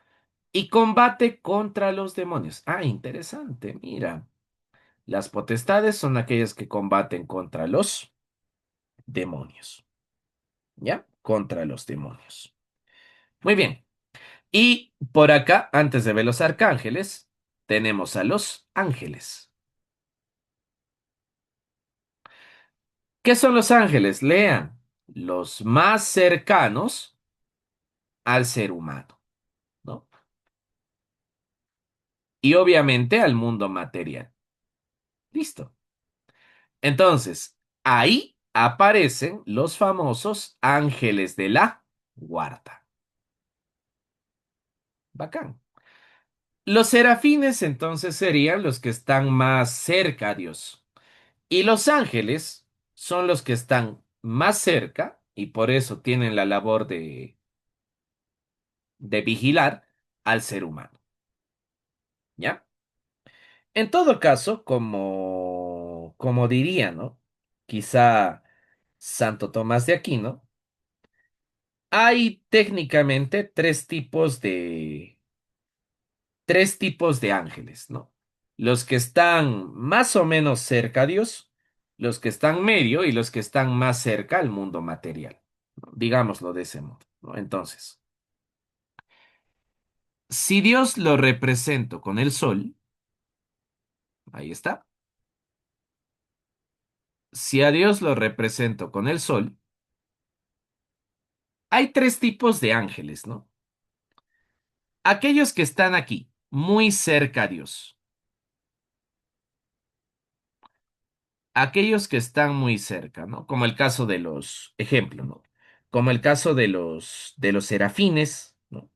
[SPEAKER 1] Y combate contra los demonios. Ah, interesante, mira. Las potestades son aquellas que combaten contra los demonios. ¿Ya? Contra los demonios. Muy bien. Y por acá, antes de ver los arcángeles, tenemos a los ángeles. ¿Qué son los ángeles? Lean. Los más cercanos al ser humano, ¿no? Y obviamente al mundo material. Listo. Entonces, ahí aparecen los famosos ángeles de la guarda. Bacán. Los serafines entonces serían los que están más cerca a Dios. Y los ángeles son los que están más cerca y por eso tienen la labor de vigilar al ser humano. ¿Ya? En todo caso, como diría, ¿no? Quizá Santo Tomás de Aquino, hay técnicamente tres tipos de ángeles, ¿no? Los que están más o menos cerca a Dios, los que están medio y los que están más cerca al mundo material, ¿no? Digámoslo de ese modo, ¿no? Entonces, si Dios lo represento con el sol, ahí está. Si a Dios lo represento con el sol, hay tres tipos de ángeles, ¿no? Aquellos que están aquí, muy cerca a Dios. Aquellos que están muy cerca, ¿no? Como el caso de los, ejemplo, ¿no? Como el caso de los serafines, ¿no?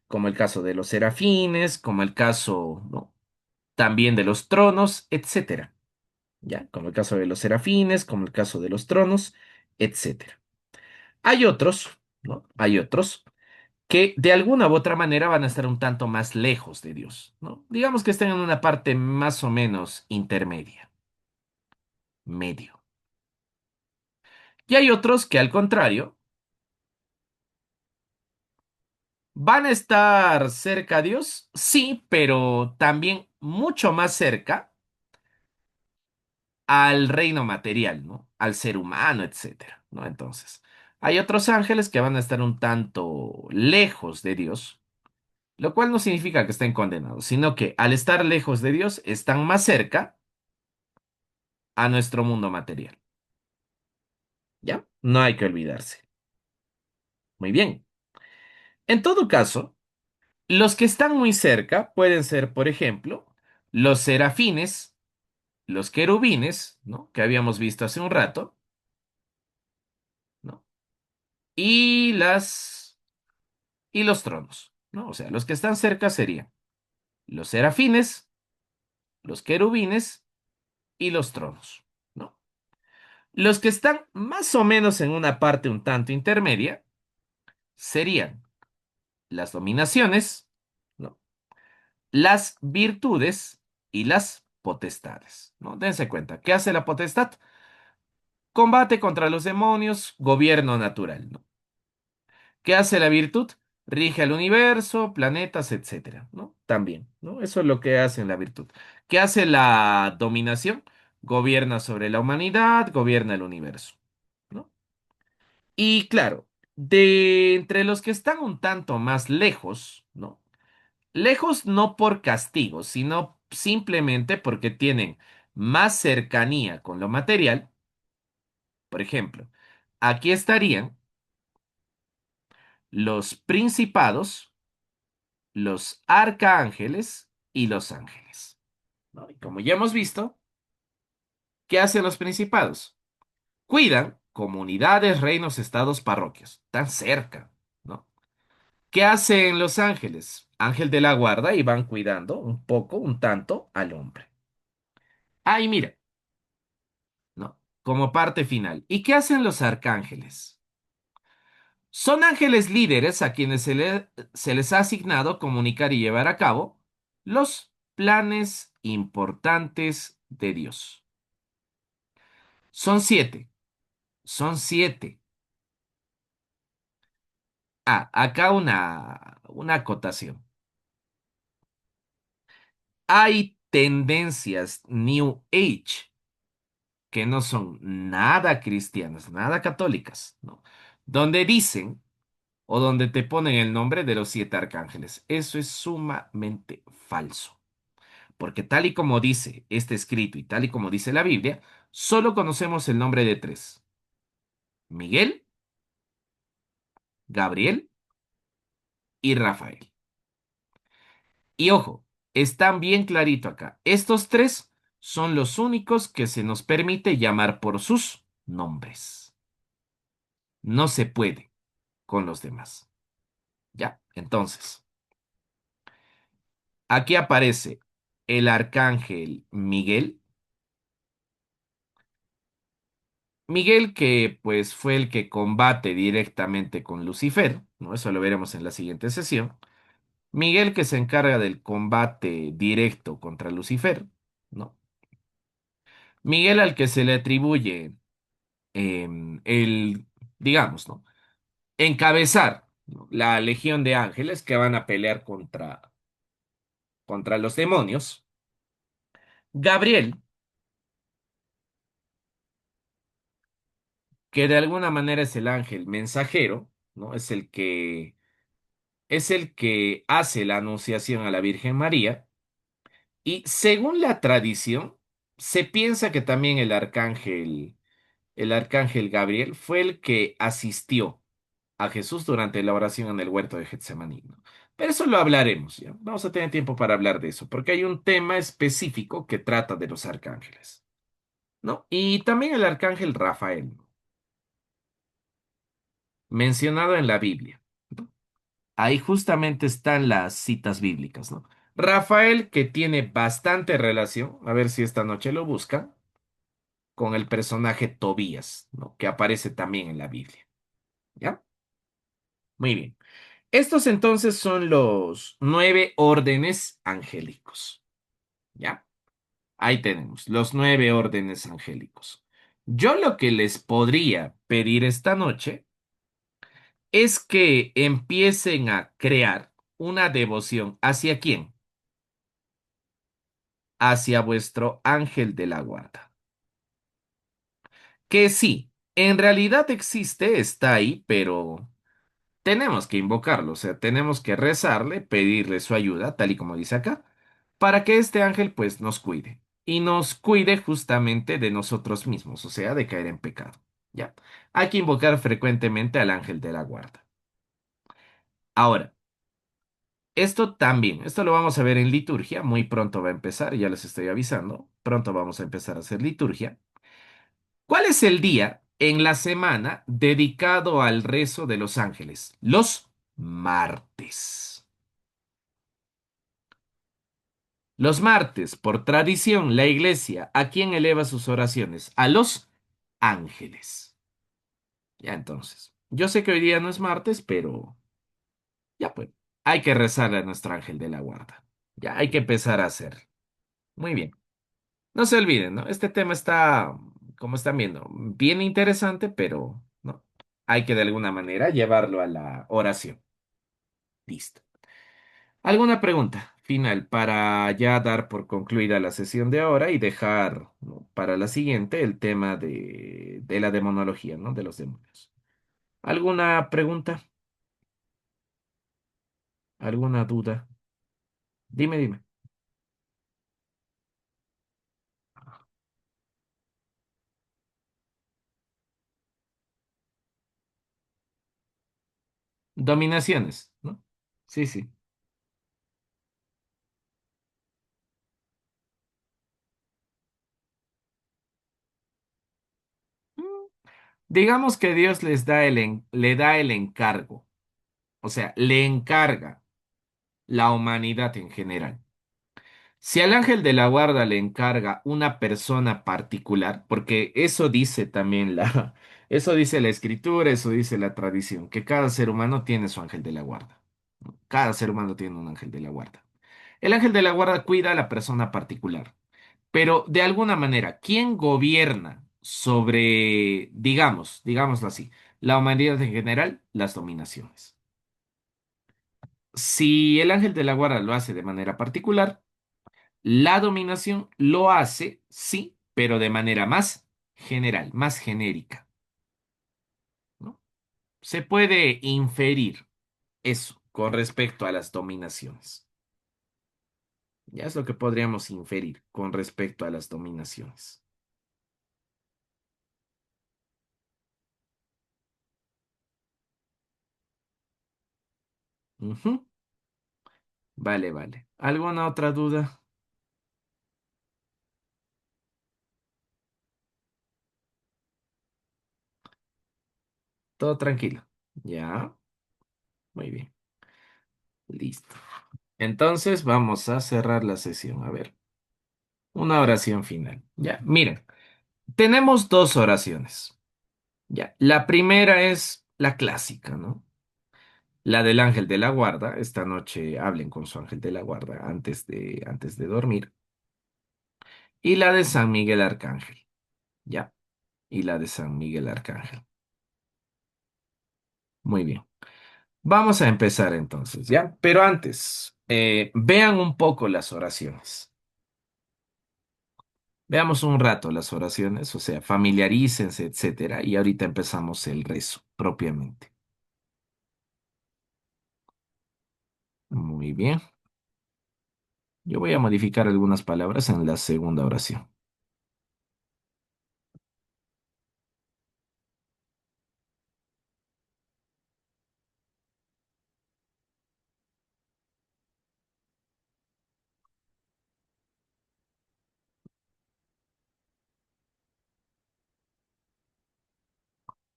[SPEAKER 1] Como el caso de los serafines, como el caso, ¿no? También de los tronos, etcétera, ¿ya? Como el caso de los serafines, como el caso de los tronos, etcétera. Hay otros, ¿no? Hay otros que de alguna u otra manera van a estar un tanto más lejos de Dios, ¿no? Digamos que estén en una parte más o menos intermedia, medio. Y hay otros que al contrario van a estar cerca a Dios, sí, pero también mucho más cerca al reino material, ¿no? Al ser humano, etcétera, ¿no? Entonces, hay otros ángeles que van a estar un tanto lejos de Dios, lo cual no significa que estén condenados, sino que al estar lejos de Dios están más cerca a nuestro mundo material, ¿ya? No hay que olvidarse. Muy bien. En todo caso, los que están muy cerca pueden ser, por ejemplo, los serafines, los querubines, ¿no? Que habíamos visto hace un rato, ¿no? Y y los tronos, ¿no? O sea, los que están cerca serían los serafines, los querubines y los tronos, ¿no? Los que están más o menos en una parte un tanto intermedia serían las dominaciones, ¿no? Las virtudes y las potestades, ¿no? Dense cuenta, ¿qué hace la potestad? Combate contra los demonios, gobierno natural, ¿no? ¿Qué hace la virtud? Rige al universo, planetas, etcétera, ¿no? También, ¿no? Eso es lo que hace la virtud. ¿Qué hace la dominación? Gobierna sobre la humanidad, gobierna el universo, ¿no? Y claro, de entre los que están un tanto más lejos, ¿no? Lejos no por castigo, sino simplemente porque tienen más cercanía con lo material. Por ejemplo, aquí estarían los principados, los arcángeles y los ángeles, ¿no? Y como ya hemos visto, ¿qué hacen los principados? Cuidan comunidades, reinos, estados, parroquias. Tan cerca, ¿no? ¿Qué hacen los ángeles? Ángel de la guarda y van cuidando un poco, un tanto al hombre. Ahí mira, ¿no? Como parte final. ¿Y qué hacen los arcángeles? Son ángeles líderes a quienes se les ha asignado comunicar y llevar a cabo los planes importantes de Dios. Son siete, son siete. Ah, acá una acotación. Hay tendencias New Age que no son nada cristianas, nada católicas, ¿no? Donde dicen o donde te ponen el nombre de los siete arcángeles. Eso es sumamente falso, porque tal y como dice este escrito y tal y como dice la Biblia, solo conocemos el nombre de tres: Miguel, Gabriel y Rafael. Y ojo, están bien clarito acá. Estos tres son los únicos que se nos permite llamar por sus nombres. No se puede con los demás. Ya, entonces, aquí aparece el arcángel Miguel. Miguel que pues fue el que combate directamente con Lucifer, ¿no? Eso lo veremos en la siguiente sesión. Miguel que se encarga del combate directo contra Lucifer, ¿no? Miguel al que se le atribuye el, digamos, ¿no? Encabezar, ¿no? La legión de ángeles que van a pelear contra los demonios. Gabriel, que de alguna manera es el ángel mensajero, ¿no? Es el que hace la anunciación a la Virgen María. Y según la tradición, se piensa que también el arcángel Gabriel fue el que asistió a Jesús durante la oración en el huerto de Getsemaní, ¿no? Pero eso lo hablaremos, ¿ya? Vamos a tener tiempo para hablar de eso, porque hay un tema específico que trata de los arcángeles, ¿no? Y también el arcángel Rafael, ¿no? Mencionado en la Biblia, ¿no? Ahí justamente están las citas bíblicas, ¿no? Rafael, que tiene bastante relación, a ver si esta noche lo busca, con el personaje Tobías, ¿no? Que aparece también en la Biblia, ¿ya? Muy bien. Estos entonces son los 9 órdenes angélicos, ¿ya? Ahí tenemos los 9 órdenes angélicos. Yo lo que les podría pedir esta noche es que empiecen a crear una devoción. ¿Hacia quién? Hacia vuestro ángel de la guarda. Que sí, en realidad existe, está ahí, pero tenemos que invocarlo, o sea, tenemos que rezarle, pedirle su ayuda, tal y como dice acá, para que este ángel pues nos cuide y nos cuide justamente de nosotros mismos, o sea, de caer en pecado. Ya, hay que invocar frecuentemente al ángel de la guarda. Ahora, esto también, esto lo vamos a ver en liturgia, muy pronto va a empezar, ya les estoy avisando, pronto vamos a empezar a hacer liturgia. ¿Cuál es el día en la semana dedicado al rezo de los ángeles? Los martes. Los martes, por tradición, la iglesia, ¿a quién eleva sus oraciones? A los ángeles. Ya entonces, yo sé que hoy día no es martes, pero ya pues, hay que rezarle a nuestro ángel de la guarda. Ya hay que empezar a hacer. Muy bien. No se olviden, ¿no? Este tema está, como están viendo, bien interesante, pero no. Hay que de alguna manera llevarlo a la oración. Listo. ¿Alguna pregunta final para ya dar por concluida la sesión de ahora y dejar, ¿no?, para la siguiente el tema de la demonología, ¿no? De los demonios. ¿Alguna pregunta? ¿Alguna duda? Dime, dime. Dominaciones, ¿no? Sí, sí. Mm, Digamos que Dios les da le da el encargo, o sea, le encarga la humanidad en general. Si al ángel de la guarda le encarga una persona particular, porque eso dice también eso dice la escritura, eso dice la tradición, que cada ser humano tiene su ángel de la guarda. Cada ser humano tiene un ángel de la guarda. El ángel de la guarda cuida a la persona particular, pero de alguna manera, ¿quién gobierna sobre, digámoslo así, la humanidad en general? Las dominaciones. Si el ángel de la guarda lo hace de manera particular, la dominación lo hace, sí, pero de manera más general, más genérica, ¿no? Se puede inferir eso con respecto a las dominaciones. Ya es lo que podríamos inferir con respecto a las dominaciones. Ujú. Vale, vale. ¿Alguna otra duda? Todo tranquilo. Ya, muy bien. Listo. Entonces vamos a cerrar la sesión. A ver, una oración final. Ya, miren, tenemos dos oraciones. Ya, la primera es la clásica, ¿no? La del ángel de la guarda. Esta noche hablen con su ángel de la guarda antes de dormir. Y la de San Miguel Arcángel, ¿ya? Y la de San Miguel Arcángel. Muy bien. Vamos a empezar entonces, ¿ya? Pero antes, vean un poco las oraciones. Veamos un rato las oraciones, o sea, familiarícense, etcétera. Y ahorita empezamos el rezo propiamente. Muy bien. Yo voy a modificar algunas palabras en la segunda oración.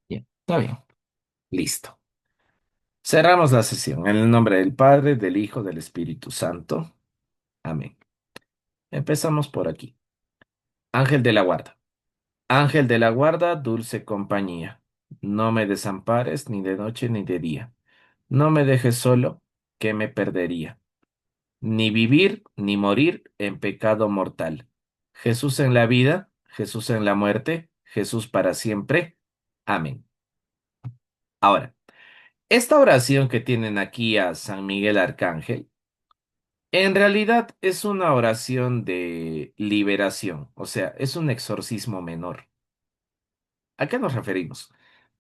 [SPEAKER 1] Bien, está bien. Listo. Cerramos la sesión en el nombre del Padre, del Hijo, del Espíritu Santo. Amén. Empezamos por aquí. Ángel de la guarda. Ángel de la guarda, dulce compañía. No me desampares ni de noche ni de día. No me dejes solo, que me perdería. Ni vivir ni morir en pecado mortal. Jesús en la vida, Jesús en la muerte, Jesús para siempre. Amén. Ahora, esta oración que tienen aquí a San Miguel Arcángel, en realidad es una oración de liberación, o sea, es un exorcismo menor. ¿A qué nos referimos?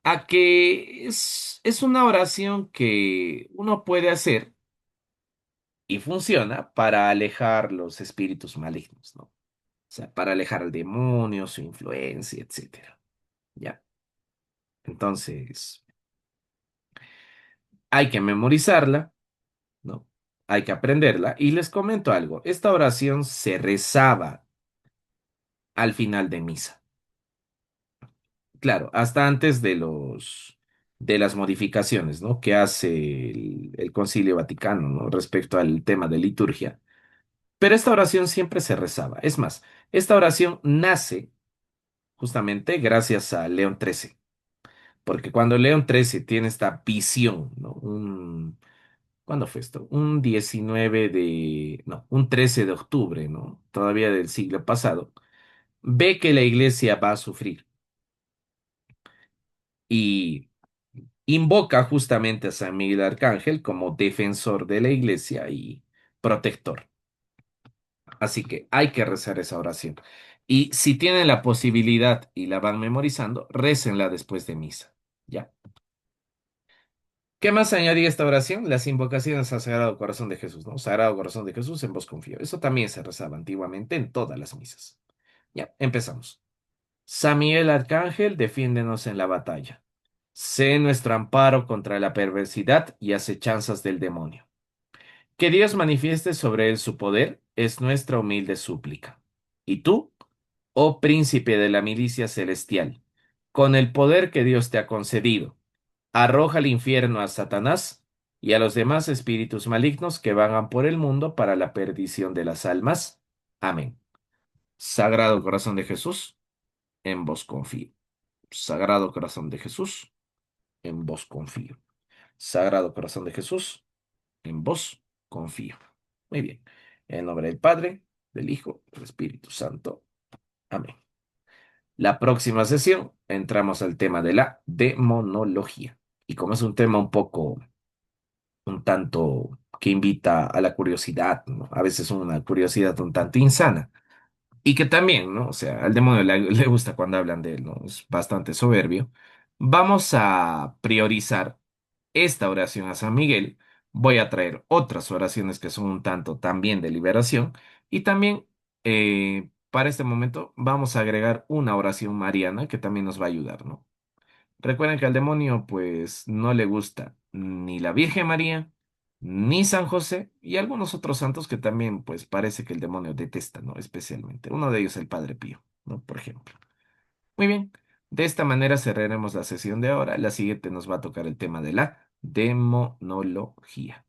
[SPEAKER 1] A que es una oración que uno puede hacer y funciona para alejar los espíritus malignos, ¿no? O sea, para alejar al demonio, su influencia, etcétera. ¿Ya? Entonces, Hay que memorizarla, ¿no? Hay que aprenderla. Y les comento algo, esta oración se rezaba al final de misa. Claro, hasta antes de las modificaciones, ¿no? Que hace el Concilio Vaticano, ¿no? Respecto al tema de liturgia. Pero esta oración siempre se rezaba. Es más, esta oración nace justamente gracias a León XIII. Porque cuando León XIII tiene esta visión, ¿no? ¿Cuándo fue esto? No, un 13 de octubre, ¿no? Todavía del siglo pasado, ve que la iglesia va a sufrir y invoca justamente a San Miguel Arcángel como defensor de la iglesia y protector. Así que hay que rezar esa oración. Y si tienen la posibilidad y la van memorizando, récenla después de misa. ¿Ya? ¿Qué más añadía esta oración? Las invocaciones al Sagrado Corazón de Jesús, ¿no? Sagrado Corazón de Jesús, en vos confío. Eso también se rezaba antiguamente en todas las misas. Ya, empezamos. San Miguel Arcángel, defiéndenos en la batalla. Sé nuestro amparo contra la perversidad y acechanzas del demonio. Que Dios manifieste sobre él su poder es nuestra humilde súplica. Y tú, oh príncipe de la milicia celestial, con el poder que Dios te ha concedido, arroja al infierno a Satanás y a los demás espíritus malignos que vagan por el mundo para la perdición de las almas. Amén. Sagrado Corazón de Jesús, en vos confío. Sagrado Corazón de Jesús, en vos confío. Sagrado Corazón de Jesús, en vos confío. Muy bien. En nombre del Padre, del Hijo, del Espíritu Santo. Amén. La próxima sesión entramos al tema de la demonología. Y como es un tema un tanto que invita a la curiosidad, ¿no? A veces una curiosidad un tanto insana. Y que también, ¿no? O sea, al demonio le gusta cuando hablan de él, ¿no? Es bastante soberbio. Vamos a priorizar esta oración a San Miguel. Voy a traer otras oraciones que son un tanto también de liberación. Y también, para este momento, vamos a agregar una oración mariana que también nos va a ayudar, ¿no? Recuerden que al demonio, pues, no le gusta ni la Virgen María, ni San José, y algunos otros santos que también, pues, parece que el demonio detesta, ¿no? Especialmente. Uno de ellos, el Padre Pío, ¿no? Por ejemplo. Muy bien. De esta manera cerraremos la sesión de ahora. La siguiente nos va a tocar el tema de la demonología.